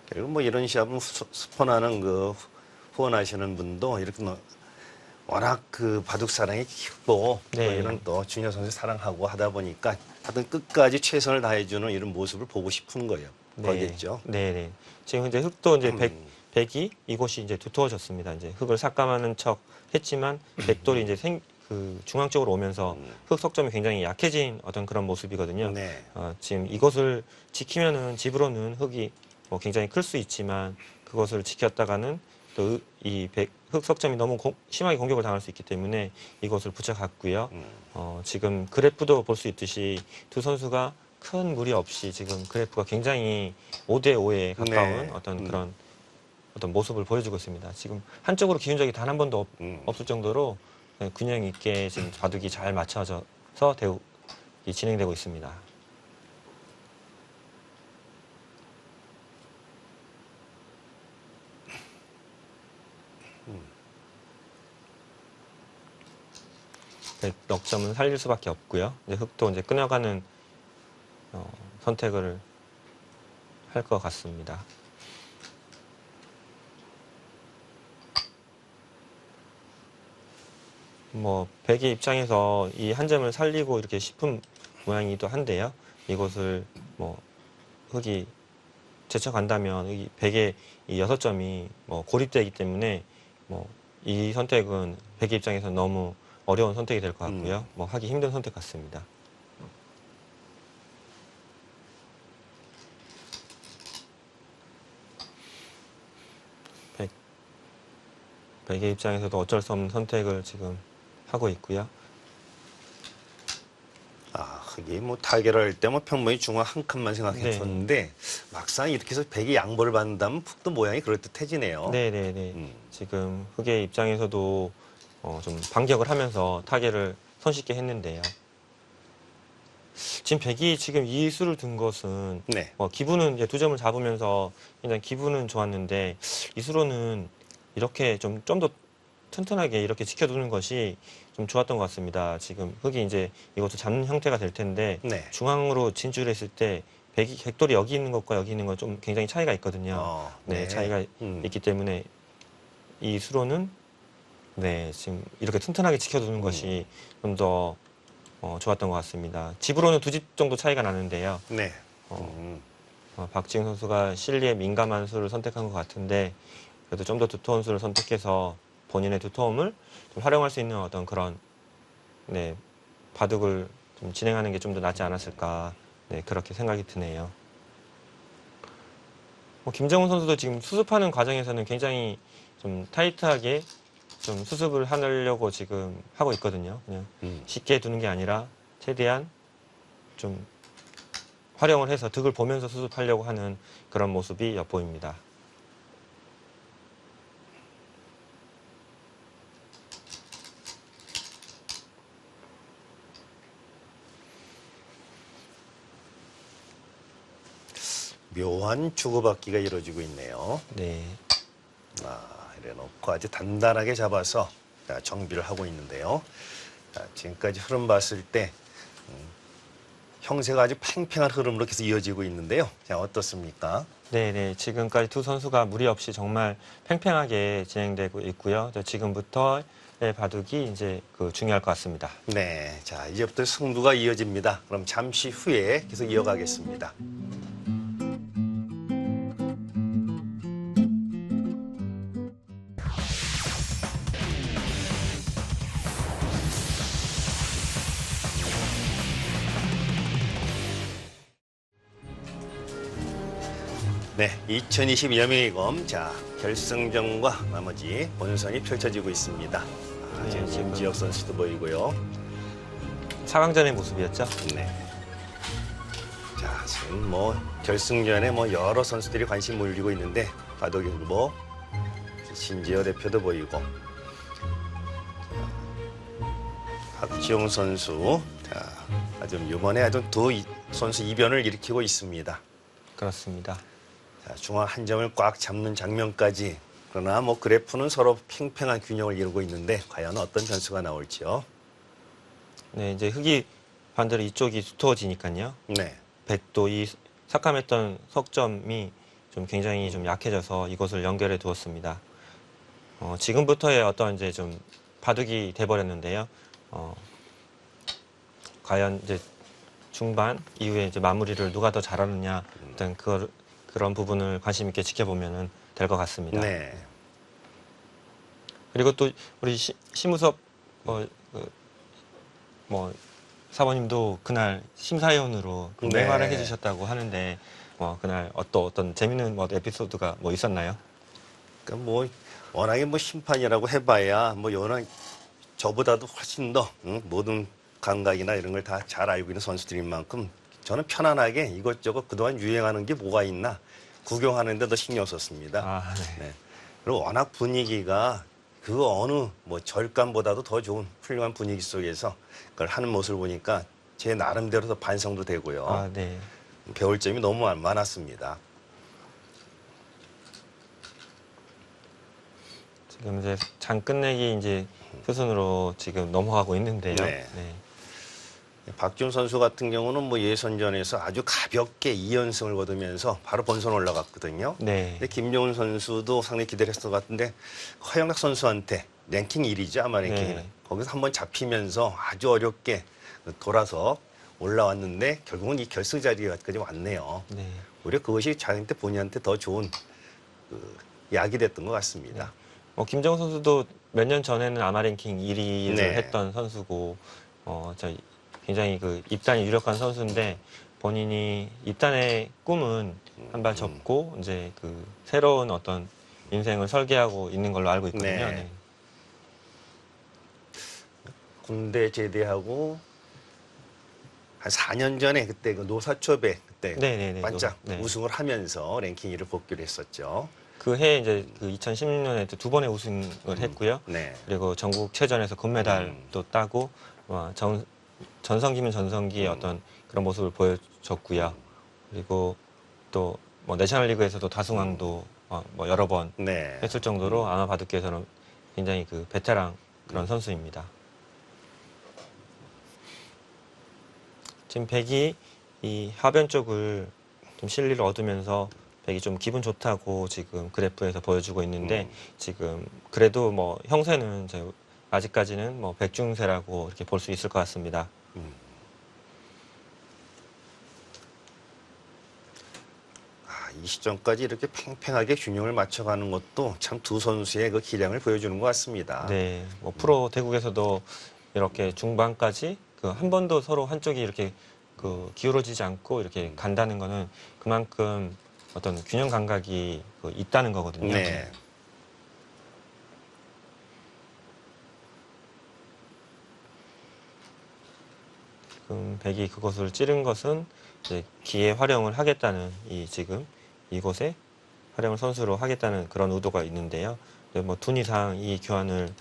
그리고 뭐 이런 시합은 스폰하는 그 후원하시는 분도 이렇게 워낙 그 바둑 사랑이 깊고 또 네. 이런 또 준혁 선수 사랑하고 하다 보니까 하여튼 끝까지 최선을 다해주는 이런 모습을 보고 싶은 거예요. 거겠죠. 네, 네. 지금 이제 흑도 이제 백이 이곳이 이제 두터워졌습니다. 이제 흑을 삭감하는 척 했지만 백돌이 이제 그 중앙 쪽으로 오면서 흑 석점이 굉장히 약해진 어떤 그런 모습이거든요. 네. 지금 이것을 지키면은 집으로는 흑이 뭐 굉장히 클 수 있지만 그것을 지켰다가는 또 이 흑 석점이 너무 심하게 공격을 당할 수 있기 때문에 이것을 붙여갔고요. 지금 그래프도 볼 수 있듯이 두 선수가 큰 무리 없이 지금 그래프가 굉장히 5대 5에 가까운 네. 어떤 그런 어떤 모습을 보여주고 있습니다. 지금 한쪽으로 기운 적이 단 한 번도 없을 정도로 균형 있게 지금 바둑이 잘 맞춰져서 대국이 진행되고 있습니다. 네, 넉 점은 살릴 수밖에 없고요. 이제 흑도 이제 끊어가는 선택을 할 것 같습니다. 뭐 백의 입장에서 이 한 점을 살리고 이렇게 싶은 모양이기도 한데요. 이것을 뭐 흑이 제쳐간다면 이 백의 이 6점이 뭐 고립되기 때문에 뭐 이 선택은 백의 입장에서 너무 어려운 선택이 될 것 같고요. 뭐 하기 힘든 선택 같습니다. 백의 입장에서도 어쩔 수 없는 선택을 지금 하고 있고요. 흑이 뭐 타결을 할 때 뭐 평범히 중앙 한 칸만 생각했었는데 막상 이렇게 해서 백이 양보를 받는다면 흑도 모양이 그럴듯해지네요. 네네네. 지금 흑의 입장에서도 좀 반격을 하면서 타결을 손쉽게 했는데요. 지금 백이 지금 이 수를 둔 것은 네. 기분은 이제 2점을 잡으면서 굉장히 기분은 좋았는데 이 수로는 이렇게 좀 더 튼튼하게 이렇게 지켜두는 것이 좀 좋았던 것 같습니다. 지금 흑이 이제 이것도 잡는 형태가 될 텐데 네. 중앙으로 진출했을 때 백돌이 여기 있는 것과 여기 있는 건 좀 굉장히 차이가 있거든요. 네. 차이가 있기 때문에 이 수로는 지금 이렇게 튼튼하게 지켜두는 것이 좀 더 좋았던 것 같습니다. 집으로는 2집 정도 차이가 나는데요. 네. 박지웅 선수가 실리에 민감한 수를 선택한 것 같은데 그래도 좀 더 두터운 수를 선택해서 본인의 두터움을 좀 활용할 수 있는 어떤 그런 바둑을 좀 진행하는 게 좀 더 낫지 않았을까 그렇게 생각이 드네요. 김정훈 선수도 지금 수습하는 과정에서는 굉장히 좀 타이트하게 좀 수습을 하려고 지금 하고 있거든요. 그냥 쉽게 두는 게 아니라 최대한 좀 활용을 해서 득을 보면서 수습하려고 하는 그런 모습이 엿보입니다. 묘한 주고받기가 이루어지고 있네요. 네. 이래 놓고 아주 단단하게 잡아서 정비를 하고 있는데요. 지금까지 흐름 봤을 때 형세가 아주 팽팽한 흐름으로 계속 이어지고 있는데요. 자, 어떻습니까? 네네. 지금까지 두 선수가 무리 없이 정말 팽팽하게 진행되고 있고요. 지금부터의 바둑이 이제 중요할 것 같습니다. 네, 자, 이제부터 승부가 이어집니다. 그럼 잠시 후에 계속 이어가겠습니다. 네, 2020 여명의검 자 결승전과 나머지 본선이 펼쳐지고 있습니다. 네, 지금 지금 임지혁 선수도 보이고요. 4강전의 모습이었죠. 네. 자, 지금 뭐 결승전에 뭐 여러 선수들이 관심 몰리고 있는데 바둑일보 신지어 대표도 보이고 박지용 선수 자, 아주 이번에 아주 선수 이변을 일으키고 있습니다. 그렇습니다. 자, 중앙 한 점을 꽉 잡는 장면까지 그러나 뭐 그래프는 서로 팽팽한 균형을 이루고 있는데 과연 어떤 변수가 나올지요? 네, 이제 흑이 반대로 이쪽이 두터워지니까요. 네. 백도 이 삭감했던 석점이 좀 굉장히 좀 약해져서 이것을 연결해 두었습니다. 지금부터의 어떤 이제 좀 바둑이 돼버렸는데요. 과연 이제 중반 이후에 이제 마무리를 누가 더 잘하느냐 일단 그런 부분을 관심 있게 지켜보면 될 것 같습니다. 네. 그리고 또 우리 심우섭 사모님도 그날 심사위원으로 네. 맹활약 해주셨다고 하는데 그날 어떤 재밌는 에피소드가 있었나요? 그러니까 뭐 워낙에 뭐 심판이라고 해봐야 뭐 워낙 저보다도 훨씬 더 모든 감각이나 이런 걸 다 잘 알고 있는 선수들인 만큼 저는 편안하게 이것저것 그동안 유행하는 게 뭐가 있나 구경하는데 더 신경 썼습니다. 아, 네. 네. 그리고 워낙 분위기가 그 어느 뭐 절감보다도 더 좋은 훌륭한 분위기 속에서 그걸 하는 모습을 보니까 제 나름대로 더 반성도 되고요. 아, 네. 배울 점이 너무 많았습니다. 지금 이제 장 끝내기 이제 수순으로 지금 넘어가고 있는데요. 네. 네. 박준 선수 같은 경우는 뭐 예선전에서 아주 가볍게 2연승을 거두면서 바로 본선 올라갔거든요. 네. 근데 김종훈 선수도 상당히 기대를 했을 것 같은데 허영락 선수한테 랭킹 1위죠, 아마 랭킹이. 네. 거기서 한번 잡히면서 아주 어렵게 돌아서 올라왔는데 결국은 이 결승 자리까지 왔네요. 네. 오히려 그것이 자기한테 본인한테 더 좋은 약이 됐던 것 같습니다. 김정우 선수도 몇 년 전에는 아마 랭킹 1위를 네. 했던 선수고, 굉장히 입단이 유력한 선수인데 본인이 입단의 꿈은 한 발 접고 이제 새로운 어떤 인생을 설계하고 있는 걸로 알고 있거든요. 네. 네. 군대 제대하고 한 4년 전에 그때 그 노사초배 그때 네네네. 반짝 네. 우승을 하면서 랭킹 1을 복귀를 했었죠. 그 해에 이제 2016년에 두 번의 우승을 했고요. 네. 그리고 전국체전에서 금메달도 따고 전성기면 전성기의 어떤 그런 모습을 보여줬고요. 그리고 또 내셔널리그에서도 다승왕도 여러 번 네. 했을 정도로 아마 바둑계에서는 굉장히 베테랑 그런 선수입니다. 지금 백이 이 하변 쪽을 좀 실리를 얻으면서 백이 좀 기분 좋다고 지금 그래프에서 보여주고 있는데 지금 그래도 형세는 아직까지는 백중세라고 이렇게 볼 수 있을 것 같습니다. 이 시점까지 이렇게 팽팽하게 균형을 맞춰가는 것도 참 두 선수의 그 기량을 보여주는 것 같습니다. 네, 프로 대국에서도 이렇게 중반까지 한 번도 서로 한쪽이 이렇게 기울어지지 않고 이렇게 간다는 거는 그만큼 어떤 균형 감각이 있다는 거거든요. 네. 지금 백이 그것을 찌른 것은 이제 기회 활용을 하겠다는 지금 이곳에 활용을 선수로 하겠다는 그런 의도가 있는데요. 둔 이상 이 교환을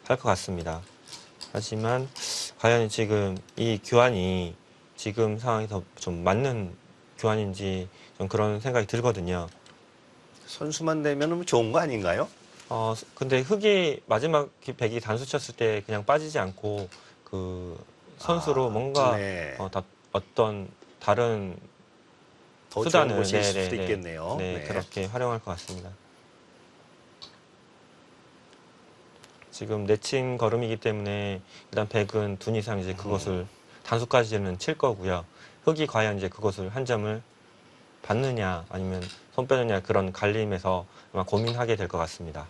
할 것 같습니다. 하지만 과연 지금 이 교환이 지금 상황에서 좀 맞는 교환인지 좀 그런 생각이 들거든요. 선수만 되면 좋은 거 아닌가요? 근데 흑이 마지막 백이 단수 쳤을 때 그냥 빠지지 않고 선수로 뭔가 네. 어떤 다른 더 수단을 좋은 곳이 있을 네, 수도 네, 있겠네요. 네, 네. 그렇게 활용할 것 같습니다. 지금 내친 걸음이기 때문에 일단 백은 둔 이상 이제 그것을 단수까지는 칠 거고요. 흑이 과연 이제 그것을 한 점을 받느냐 아니면 손 빼느냐 그런 갈림에서 아마 고민하게 될 것 같습니다.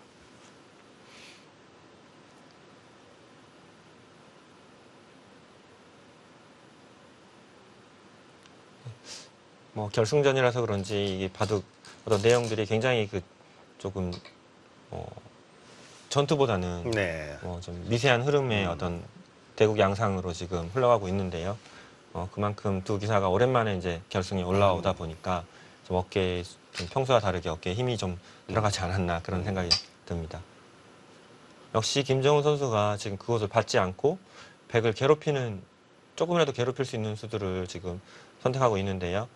뭐 결승전이라서 그런지 이게 바둑 어떤 내용들이 굉장히 그 조금 전투보다는 네. 좀 미세한 흐름의 어떤 대국 양상으로 지금 흘러가고 있는데요. 그만큼 두 기사가 오랜만에 이제 결승에 올라오다 보니까 좀 어깨에 좀 평소와 다르게 어깨에 힘이 좀 들어가지 않았나 그런 생각이 듭니다. 역시 김정은 선수가 지금 그것을 받지 않고 백을 괴롭히는 조금이라도 괴롭힐 수 있는 수들을 지금 선택하고 있는데요.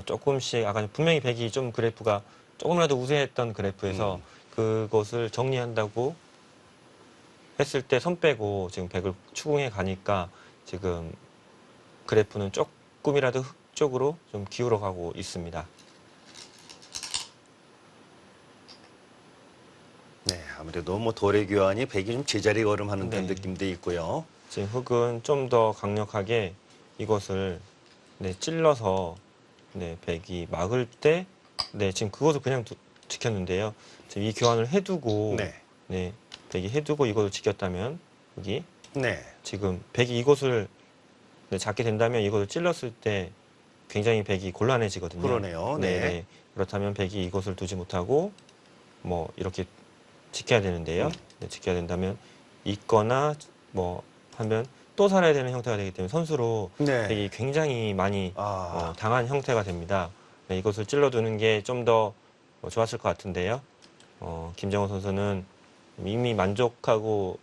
조금씩 아까 분명히 백이 좀 그래프가 조금이라도 우세했던 그래프에서 그것을 정리한다고 했을 때 손 빼고 지금 백을 추궁해 가니까 지금 그래프는 조금이라도 흑 쪽으로 좀 기울어 가고 있습니다. 네, 아무래도 뭐 도래 교환이 백이 좀 제자리 걸음하는 듯한 네. 느낌도 있고요. 지금 흑은 좀 더 강력하게 이것을 네, 찔러서 네, 백이 막을 때 네, 지금 그것을 그냥 지켰는데요. 지금 이 교환을 해두고 네. 네, 백이 해두고 이것을 지켰다면 여기 네. 지금 백이 이것을 네, 잡게 된다면 이것을 찔렀을 때 굉장히 백이 곤란해지거든요. 그러네요. 네. 그렇다면 백이 이것을 두지 못하고 뭐 이렇게 지켜야 되는데요. 네, 지켜야 된다면 있거나 뭐 하면 또 살아야 되는 형태가 되기 때문에 선수로 네. 백이 굉장히 많이 아. 당한 형태가 됩니다. 네, 이것을 찔러두는 게 좀 더 좋았을 것 같은데요. 김정은 선수는 이미 만족하고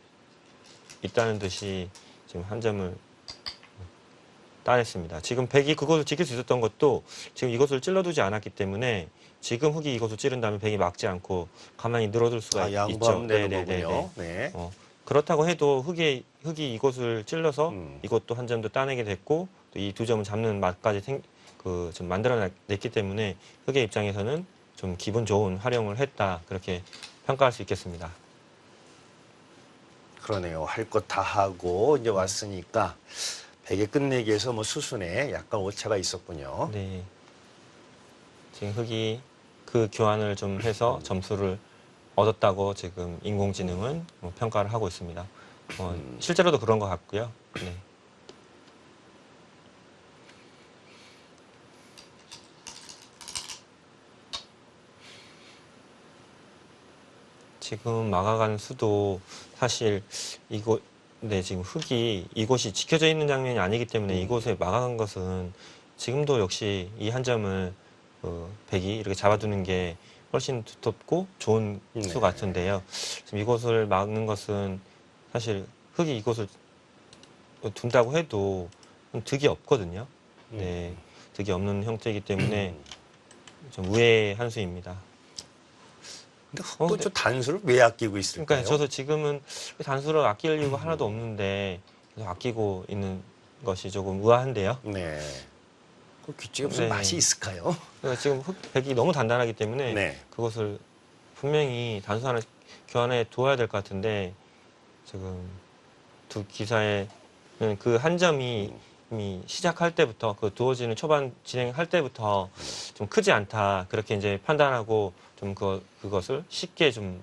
있다는 듯이 지금 한 점을 따냈습니다. 지금 백이 그것을 지킬 수 있었던 것도 지금 이것을 찔러두지 않았기 때문에 지금 흑이 이것을 찌른다면 백이 막지 않고 가만히 늘어둘 수가 있죠. 양보하면 되는 거군요. 네. 그렇다고 해도 흑이 이것을 찔러서 음. 이것도 한 점도 따내게 됐고 또 이 두 점을 잡는 맛까지 좀 만들어냈기 때문에 흑의 입장에서는 좀 기분 좋은 활용을 했다 그렇게 평가할 수 있겠습니다. 그러네요. 할 것 다 하고 이제 왔으니까 백의 끝내기에서 뭐 수순에 약간 오차가 있었군요. 네. 지금 흑이 그 교환을 좀 해서 점수를 얻었다고 지금 인공지능은 평가를 하고 있습니다. 실제로도 그런 것 같고요. 네. 지금 막아간 수도 사실 네, 지금 흑이 이곳이 지켜져 있는 장면이 아니기 때문에 이곳에 막아간 것은 지금도 역시 이 한 점을 백이 이렇게 잡아두는 게 훨씬 두텁고 좋은 수 네. 같은데요. 지금 이곳을 막는 것은 사실 흑이 이곳을 둔다고 해도 득이 없거든요. 네, 득이 없는 형태이기 때문에 좀 우회의 한 수입니다. 근데 흑도 좀 단수를 왜 아끼고 있을까요? 그러니까 저도 지금은 단수를 아낄 이유가 하나도 없는데 계속 아끼고 있는 것이 조금 우아한데요. 네. 그 귀찌가 무슨 네. 맛이 있을까요? 그러니까 지금 백이 너무 단단하기 때문에 네. 그것을 분명히 단수 교환해 둬야 될 것 같은데 지금 두 기사에는 그 한 점이 이미 시작할 때부터 그 두어지는 초반 진행할 때부터 좀 크지 않다 그렇게 이제 판단하고 좀 그것을 쉽게 좀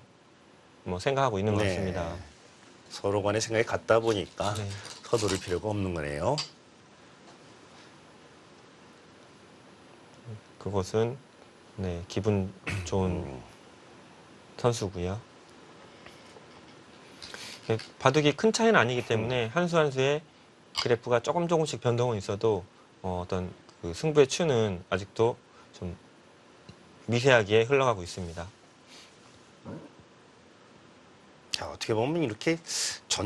뭐 생각하고 있는 것 네. 같습니다. 서로 간의 생각이 같다 보니까 네. 서두를 필요가 없는 거네요. 그것은 네, 기분 좋은 선수고요. 바둑이 큰 차이는 아니기 때문에 한 수 한 수의 그래프가 조금씩 변동은 있어도 어떤 그 승부의 추는 아직도 좀 미세하게 흘러가고 있습니다. 자, 어떻게 보면 이렇게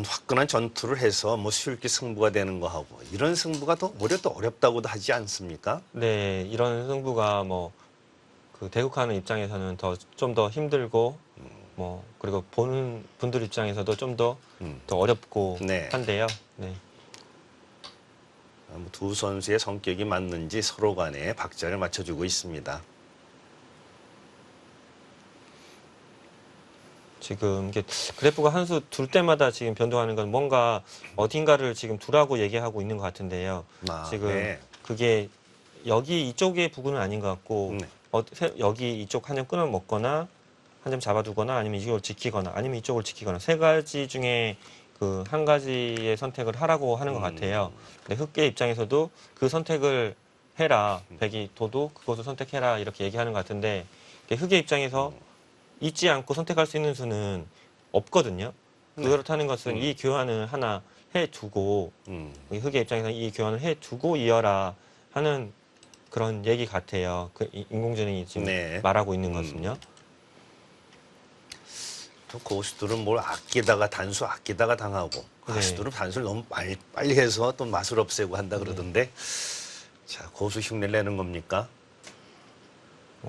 화끈한 전투를 해서 뭐 쉽게 승부가 되는 거하고 이런 승부가 더 오히려 더 어렵다고도 하지 않습니까? 네, 이런 승부가 뭐 그 대국하는 입장에서는 좀 더 힘들고 뭐 그리고 보는 분들 입장에서도 좀 더 음. 어렵고 네. 한데요. 네. 두 선수의 성격이 맞는지 서로 간에 박자를 맞춰주고 있습니다. 지금 이게 그래프가 한 수 둘 때마다 지금 변동하는 건 뭔가 어딘가를 지금 두라고 얘기하고 있는 것 같은데요. 지금 네. 그게 여기 이쪽의 부분은 아닌 것 같고 네. 여기 이쪽 한 점 끊어 먹거나 한 점 잡아두거나 아니면 이쪽을 지키거나 아니면 이쪽을 지키거나 세 가지 중에 그 한 가지의 선택을 하라고 하는 것 같아요. 근데 흑계 입장에서도 그 선택을 해라. 백이 둬도 그것을 선택해라 이렇게 얘기하는 것 같은데 흑의 입장에서 잊지 않고 선택할 수 있는 수는 없거든요. 그렇다는 것은 이 교환을 하나 해두고 흑의 입장에서 이 교환을 해두고 이어라 하는 그런 얘기 같아요. 그 인공지능이 지금 네. 말하고 있는 것은요. 또 고수들은 뭘 아끼다가 단수 아끼다가 당하고 가수들은 단수를 너무 빨리 해서 또 맛을 없애고 한다 그러던데 자 고수 흉내를 내는 겁니까?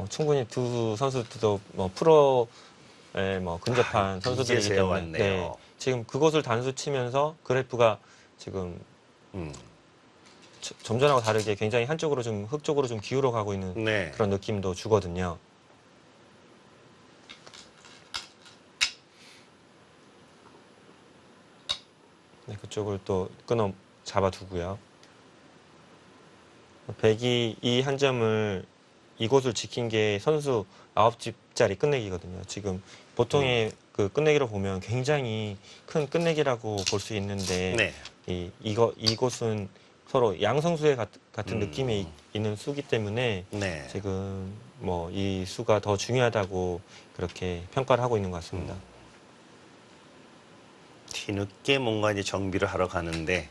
충분히 두 선수들도 프로에 근접한 선수들이기 이제서야 때문에 왔네요. 지금 그것을 단수 치면서 그래프가 지금 음. 좀 전하고 다르게 굉장히 한쪽으로 좀 흑 쪽으로 좀 기울어 가고 있는 네. 그런 느낌도 주거든요. 네, 그쪽을 또 끊어 잡아두고요. 백이 이 한 점을 이곳을 지킨 게 선수 9집짜리 끝내기거든요. 지금 보통의 그 끝내기로 보면 굉장히 큰 끝내기라고 볼 수 있는데 네. 이곳은 서로 양성수의 같은 느낌이 있는 수기 때문에 네. 지금 이 수가 더 중요하다고 그렇게 평가를 하고 있는 것 같습니다. 뒤늦게 뭔가 이제 정비를 하러 가는데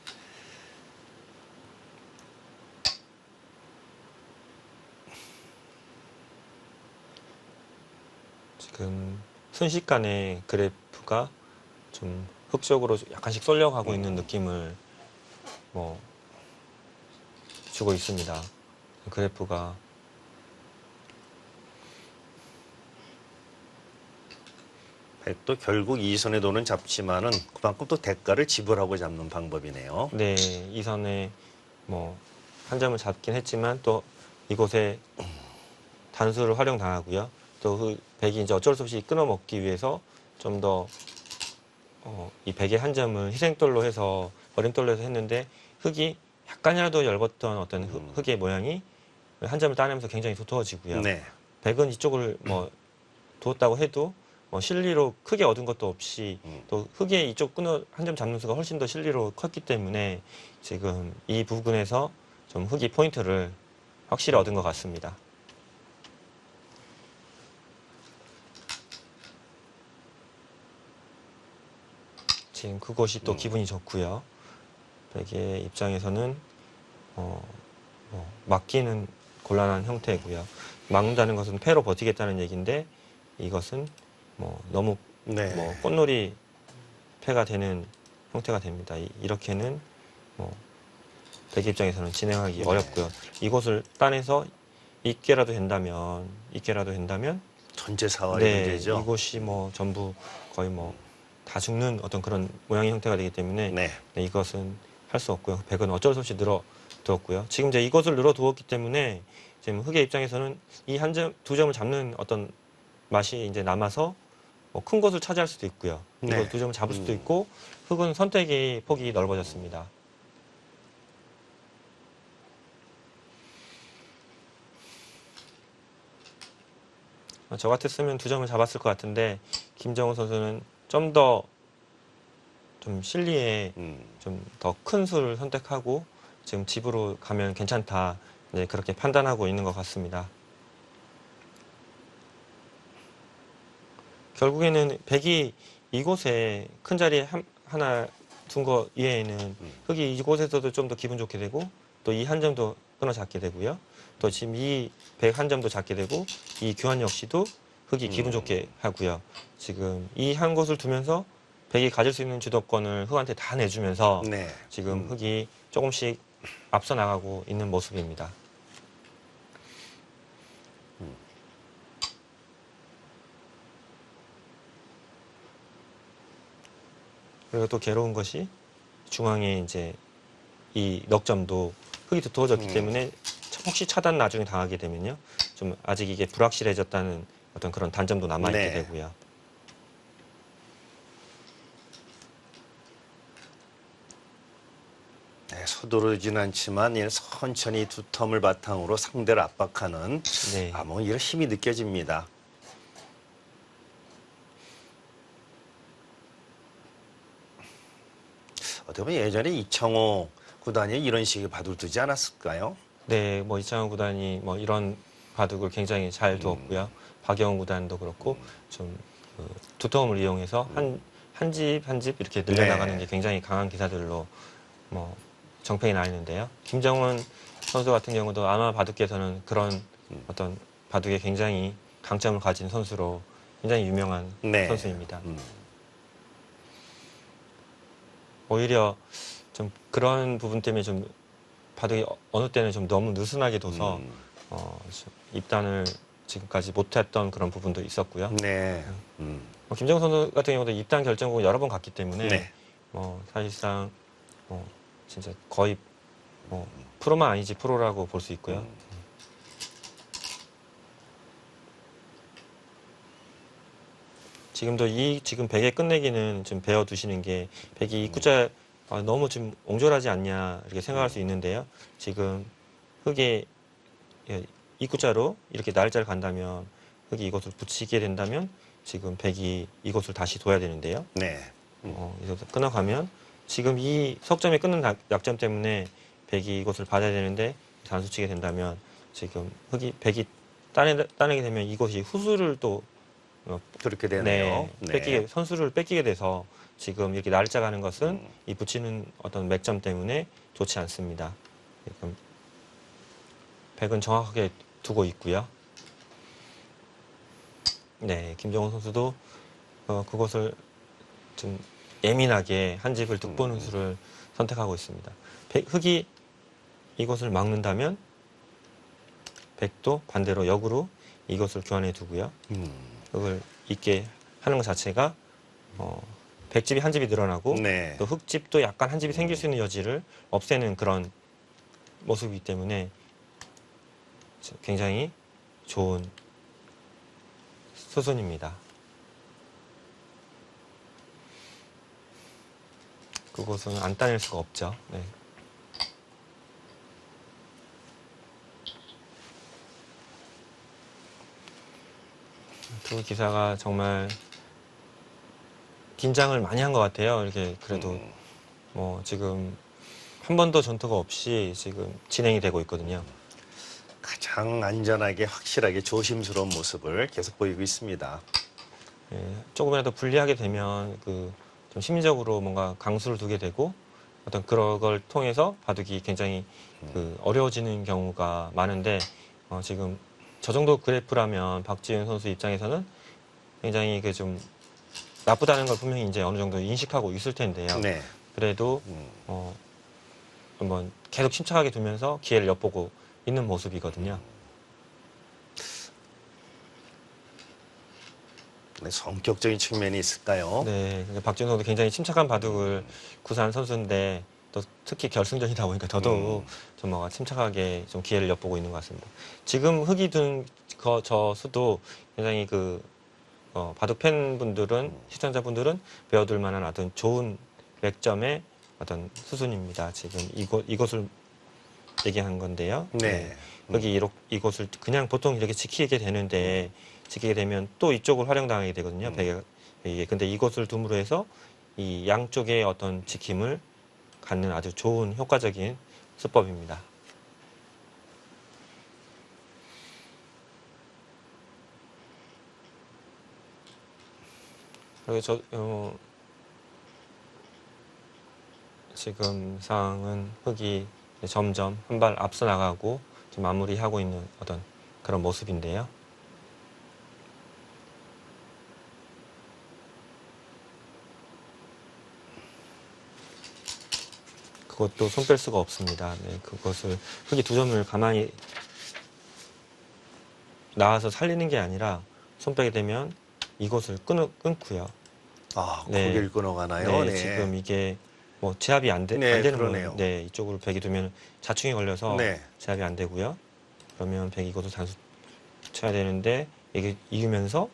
지금 순식간에 그래프가 좀 흑쪽으로 약간씩 쏠려가고 있는 느낌을 주고 있습니다. 그래프가 백도 결국 이 선의 돈은 잡지만은 그만큼 또 대가를 지불하고 잡는 방법이네요. 네, 이 선에 한 점을 잡긴 했지만 또 이곳에 단수를 활용당하고요. 또 그 백이 이제 어쩔 수 없이 끊어먹기 위해서 좀 더 이 백의 한 점을 희생돌로 해서 어림돌로 해서 했는데 흑이 약간이라도 엷었던 어떤 흑의 모양이 한 점을 따내면서 굉장히 두터워지고요. 네. 백은 이쪽을 두었다고 해도 실리로 크게 얻은 것도 없이 또 흑의 이쪽 끊어 한 점 잡는 수가 훨씬 더 실리로 컸기 때문에 지금 이 부분에서 좀 흑이 포인트를 확실히 얻은 것 같습니다. 지금 그것이 또 기분이 좋고요. 백의 입장에서는 막기는 곤란한 형태고요. 막는다는 것은 패로 버티겠다는 얘기인데 이것은 너무 네. 꽃놀이 패가 되는 형태가 됩니다. 이렇게는 백의 입장에서는 진행하기 어렵고요. 이곳을 따내서 있게라도 된다면 전체사활의 문제죠. 이곳이 전부 거의 다 죽는 어떤 그런 모양의 형태가 되기 때문에 네. 이것은 할 수 없고요. 백은 어쩔 수 없이 늘어두었고요. 지금 이제 이것을 늘어두었기 때문에 지금 흑의 입장에서는 이 한 점, 두 점을 잡는 어떤 맛이 이제 남아서 큰 것을 차지할 수도 있고요. 네. 이거 두 점을 잡을 수도 있고 흑은 선택의 폭이 넓어졌습니다. 저 같았으면 두 점을 잡았을 것 같은데 김정우 선수는 좀 더 좀 실리에 좀 더 큰 수를 선택하고 지금 집으로 가면 괜찮다 이제 그렇게 판단하고 있는 것 같습니다. 결국에는 백이 이곳에 큰 자리 하나 둔 거 이외에는 흑이 이곳에서도 좀 더 기분 좋게 되고 또 이 한 점도 끊어 잡게 되고요. 또 지금 이 백 한 점도 잡게 되고 이 교환 역시도 흑이 기분 좋게 하고요. 지금 이 한 곳을 두면서 백이 가질 수 있는 주도권을 흑한테 다 내주면서 네. 지금 흑이 조금씩 앞서 나가고 있는 모습입니다. 그리고 또 괴로운 것이 중앙에 이제 이 넉점도 흙이 두터워졌기 때문에 혹시 차단 나중에 당하게 되면요, 좀 아직 이게 불확실해졌다는 어떤 그런 단점도 남아 있게 네. 되고요. 네, 서두르지는 않지만 이 천천히 두 텀을 바탕으로 상대를 압박하는 네. 뭐 이런 힘이 느껴집니다. 어떻게 보면 예전에 이창호 구단이 이런 식의 바둑을 두지 않았을까요? 네, 뭐 이창호 구단이 뭐 이런 바둑을 굉장히 잘 두었고요. 박영훈 구단도 그렇고 좀 두터움을 이용해서 한 집 한 집 이렇게 늘려나가는 네. 게 굉장히 강한 기사들로 뭐 정평이 나 있는데요. 김정은 선수 같은 경우도 아마 바둑계에서는 그런 어떤 바둑에 굉장히 강점을 가진 선수로 굉장히 유명한 네. 선수입니다. 오히려 좀 그런 부분 때문에 좀 바둑이 어느 때는 좀 너무 느슨하게 둬서 좀 입단을 지금까지 못했던 그런 부분도 있었고요. 네. 김정은 선수 같은 경우도 입단 결정곡을 여러 번 갔기 때문에 네. 뭐 사실상 뭐 진짜 거의 뭐 프로만 아니지 프로라고 볼 수 있고요. 지금도 지금 베개 끝내기는 좀 배워 두시는 게 백이 입구자 너무 좀 옹졸하지 않냐 이렇게 생각할 수 있는데요. 지금 흙에 입구자로 이렇게 날짜를 간다면 흙이 이것을 붙이게 된다면 지금 백이 이것을 다시 둬야 되는데요. 네. 이것을 끊어가면 지금 이 석점에 끊는 약점 때문에 백이 이것을 받아야 되는데 단수 치게 된다면 지금 백이 따내게 되면 이것이 후수를 또 그렇게 되네요. 네. 선수를 뺏기게 돼서 지금 이렇게 날짜 가는 것은 이 붙이는 어떤 맥점 때문에 좋지 않습니다. 지금 백은 정확하게 두고 있고요. 네, 김정은 선수도 그것을 좀 예민하게 한 집을 득보는 수를 선택하고 있습니다. 흙이 이것을 막는다면 백도 반대로 역으로 이것을 교환해 두고요. 흙을 있게 하는 것 자체가 백집이 한 집이 늘어나고 네. 또 흙집도 약간 한 집이 생길 수 있는 여지를 없애는 그런 모습이기 때문에 굉장히 좋은 수순입니다. 그것은 안 따낼 수가 없죠. 네. 두 기사가 정말 긴장을 많이 한 것 같아요. 이렇게 그래도 뭐 지금 한 번도 전투가 없이 지금 진행이 되고 있거든요. 가장 안전하게 확실하게 조심스러운 모습을 계속 보이고 있습니다. 예, 조금이라도 불리하게 되면 좀 심리적으로 뭔가 강수를 두게 되고 어떤 그런 걸 통해서 바둑이 굉장히 어려워지는 경우가 많은데 지금 저 정도 그래프라면 박지윤 선수 입장에서는 굉장히 좀 나쁘다는 걸 분명히 이제 어느 정도 인식하고 있을 텐데요. 네. 그래도 한번 계속 침착하게 두면서 기회를 엿보고 있는 모습이거든요. 네, 성격적인 측면이 있을까요? 네, 박지훈 선수 굉장히 침착한 바둑을 구사한 선수인데 또 특히 결승전이다 보니까 더더욱 좀 뭔가 침착하게 좀 기회를 엿보고 있는 것 같습니다. 지금 흙이 둔 저 수도 굉장히 바둑 팬분들은 시청자분들은 배워둘 만한 어떤 좋은 맥점의 어떤 수순입니다. 지금 이것을 얘기한 건데요. 네. 여기 이것을 그냥 보통 이렇게 지키게 되는데 지키게 되면 또 이쪽을 활용당하게 되거든요. 베개. 근데 이것을 둠으로 해서 이 양쪽의 어떤 지킴을 갖는 아주 좋은 효과적인 수법입니다. 그리고 지금 상황은 흙이 점점 한 발 앞서 나가고 좀 마무리하고 있는 어떤 그런 모습인데요. 그것도 손 뺄 수가 없습니다. 네, 그것을 흙이 두 점을 가만히 나와서 살리는 게 아니라 손 빼게 되면 이것을 끊고요. 아, 네. 고개를 끊어가나요? 네, 지금 이게 뭐 제압이 안 네, 되는 그러네요. 네, 이쪽으로 백이 두면 자충이 걸려서 네. 제압이 안 되고요. 그러면 백이 이곳을 단수 쳐야 되는데 이게 이으면서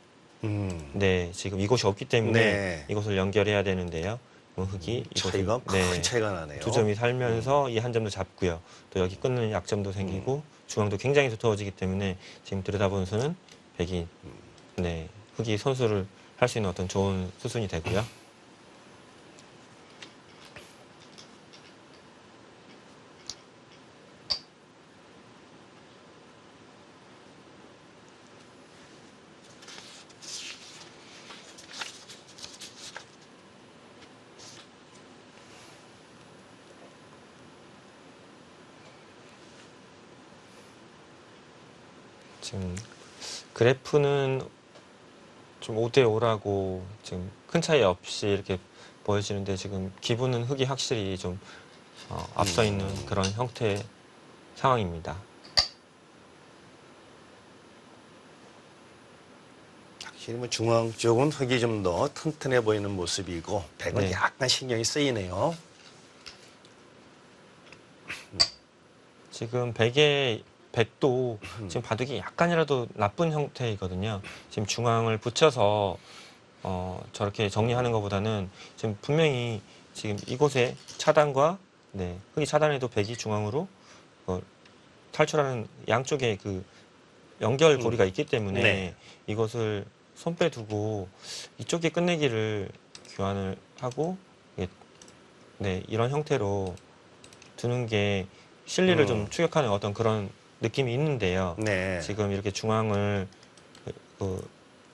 네, 지금 이곳이 없기 때문에 네. 이곳을 연결해야 되는데요. 그럼 흑이 차이가 큰 차이가 나네요. 두 점이 살면서 이 한 점도 잡고요. 또 여기 끊는 약점도 생기고 중앙도 굉장히 두터워지기 때문에 지금 들여다보는 수는 백이 네, 흑이 선수를 할 수 있는 어떤 좋은 수순이 되고요. 지금 그래프는 좀 5대5라고 지금 큰 차이 없이 이렇게 보여지는데 지금 기분은 흑이 확실히 좀 앞서 있는 그런 형태의 상황입니다. 확실히 뭐 중앙 쪽은 흑이 좀 더 튼튼해 보이는 모습이고 백은 네. 약간 신경이 쓰이네요. 지금 백도 지금 바둑이 약간이라도 나쁜 형태이거든요. 지금 중앙을 붙여서 저렇게 정리하는 것보다는 지금 분명히 지금 이곳에 차단과 네, 흑이 차단해도 백이 중앙으로 탈출하는 양쪽에 그 연결고리가 있기 때문에 네. 이것을 손빼 두고 이쪽에 끝내기를 교환을 하고 네, 이런 형태로 두는 게 실리를 좀 추격하는 어떤 그런 느낌이 있는데요. 네. 지금 이렇게 중앙을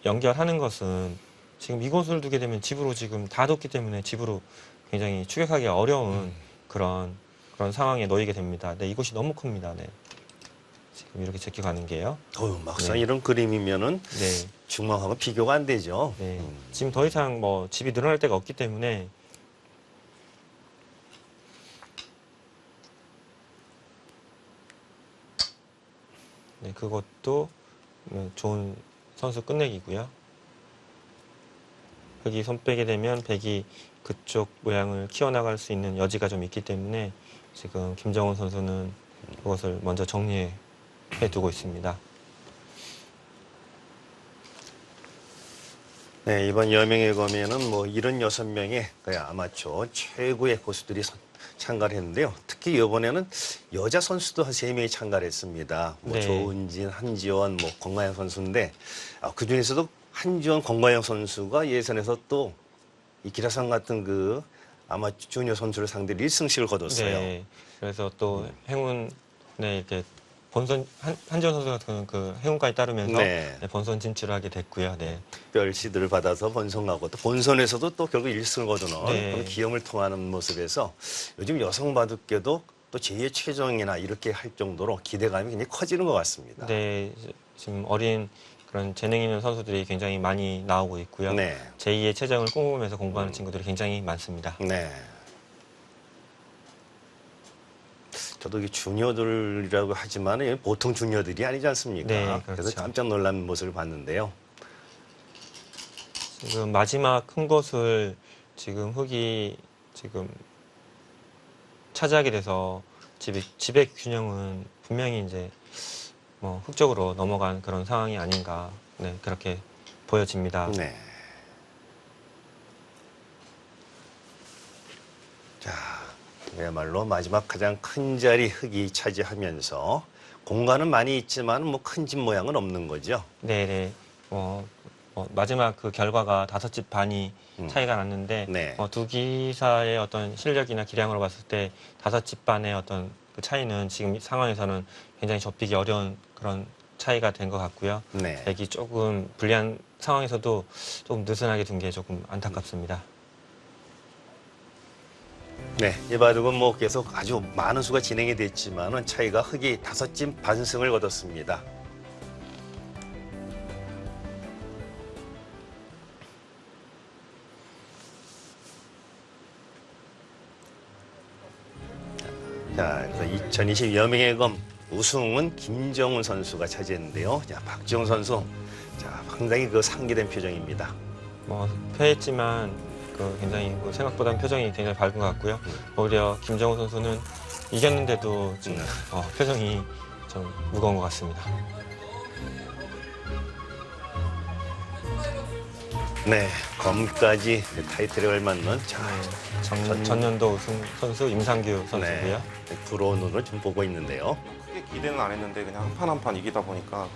연결하는 것은 지금 이곳을 두게 되면 집으로 지금 다 뒀기 때문에 집으로 굉장히 추격하기 어려운 그런 상황에 놓이게 됩니다. 네, 이곳이 너무 큽니다. 네. 지금 이렇게 제껴가는 게요. 막상 네. 이런 그림이면은 네. 중앙하고 비교가 안 되죠. 네. 지금 더 이상 뭐 집이 늘어날 데가 없기 때문에 네, 그것도 좋은 선수 끝내기고요. 흑이 손 빼게 되면 백이 그쪽 모양을 키워나갈 수 있는 여지가 좀 있기 때문에 지금 김정훈 선수는 그것을 먼저 정리해 두고 있습니다. 네, 이번 여명의 검에는 뭐 76명의 아마추어 최고의 고수들이 참가를 했는데요. 특히 이번에는 여자 선수도 한 3명이 참가를 했습니다. 뭐 네. 조은진, 한지원, 뭐 권가영 선수인데 그 중에서도 한지원, 권가영 선수가 예선에서 또 이 기라상 같은 그 아마추어 주니어 선수를 상대로 1승씩을 거뒀어요. 네. 그래서 또 행운 이렇게 본선 한지원 선수 같은 그 행운까지 따르면서 네. 네, 본선 진출을 하게 됐고요. 네. 특별 시드를 받아서 본선 가고 또 본선에서도 또 결국 1승을 거두는 네. 그런 기염을 통하는 모습에서 요즘 여성 바둑계도 또 제2의 최정이나 이렇게 할 정도로 기대감이 굉장히 커지는 것 같습니다. 네, 지금 어린 그런 재능 있는 선수들이 굉장히 많이 나오고 있고요. 네. 제2의 최정을 꿈꾸면서 공부하는 친구들이 굉장히 많습니다. 네. 저도 이게 주니어들이라고 하지만 보통 주니어들이 아니지 않습니까? 네, 그렇죠. 그래서 깜짝 놀란 모습을 봤는데요. 지금 마지막 큰 곳을 지금 흑이 지금 차지하게 돼서 집의 균형은 분명히 이제 뭐 흑쪽으로 넘어간 그런 상황이 아닌가 네, 그렇게 보여집니다. 네. 자, 그야말로 마지막 가장 큰 자리 흑이 차지하면서 공간은 많이 있지만 뭐 큰 집 모양은 없는 거죠. 네네. 마지막 그 결과가 5집 반이 차이가 났는데 네. 두 기사의 어떤 실력이나 기량으로 봤을 때 5집 반의 어떤 그 차이는 지금 상황에서는 굉장히 좁히기 어려운 그런 차이가 된 것 같고요. 네. 백이 조금 불리한 상황에서도 조금 느슨하게 둔 게 조금 안타깝습니다. 네, 이 바둑은 뭐 계속 아주 많은 수가 진행이 됐지만은 차이가 흑이 5집 반승을 거뒀습니다. 자, 그래서 2020 여명의 검 우승은 김정훈 선수가 차지했는데요. 자, 박지용 선수, 자, 상당히 그 상기된 표정입니다. 패했지만 굉장히 생각보다 표정이 굉장히 밝은 것 같고요. 오히려 김정우 선수는 이겼는데도 좀 표정이 좀 무거운 것 같습니다. 네, 검까지 타이틀에 걸맞는 전년도 우승 선수 임상규 선수고요. 부러운 눈으로 좀 보고 있는데요. 크게 기대는 안 했는데 그냥 한 판 한 판 이기다 보니까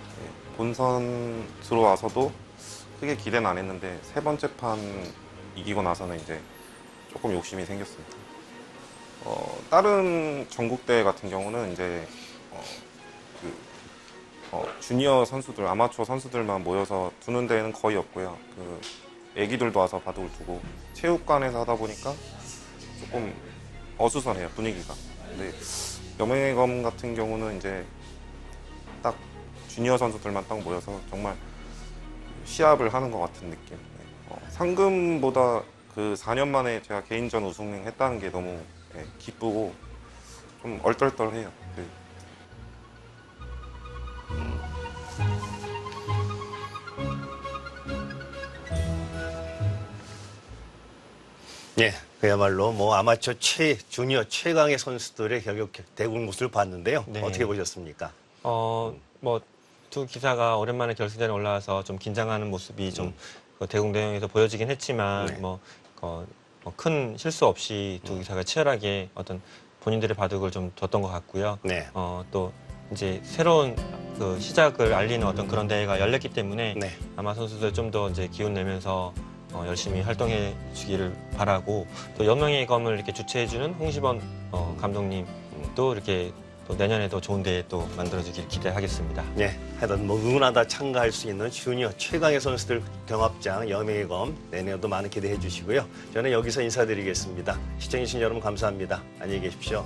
본선 들어와서도 크게 기대는 안 했는데 세 번째 판 이기고 나서는 이제 조금 욕심이 생겼습니다. 다른 전국대회 같은 경우는 이제 주니어 선수들, 아마추어 선수들만 모여서 두는 데는 거의 없고요. 애기들도 와서 바둑을 두고 체육관에서 하다 보니까 조금 어수선해요, 분위기가. 근데 여맹의검 같은 경우는 이제 딱 주니어 선수들만 딱 모여서 정말 시합을 하는 것 같은 느낌. 상금보다 그 4년 만에 제가 개인전 우승했다는 게 너무 기쁘고 좀 얼떨떨해요. 네, 그야말로 뭐 아마추어 주니어 최강의 선수들의 결국 대국 모습을 봤는데요. 네. 어떻게 보셨습니까? 뭐 두 기사가 오랜만에 결승전에 올라와서 좀 긴장하는 모습이 좀 대국 대회에서 보여지긴 했지만 네. 큰 실수 없이 두 기사가 치열하게 어떤 본인들의 바둑을 좀 뒀던 것 같고요. 네. 또 이제 새로운 그 시작을 알리는 어떤 그런 대회가 열렸기 때문에 네. 아마 선수들 좀 더 이제 기운 내면서 열심히 활동해 주기를 바라고, 또 여명의 검을 이렇게 주최해주는 홍시범 감독님도 이렇게 또 내년에도 좋은 대회 또 만들어주길 기대하겠습니다. 네, 하여튼 뭐 누구나 다 참가할 수 있는 주니어 최강의 선수들 경합장 여명의 검 내년에도 많은 기대해 주시고요. 저는 여기서 인사드리겠습니다. 시청해주신 여러분 감사합니다. 안녕히 계십시오.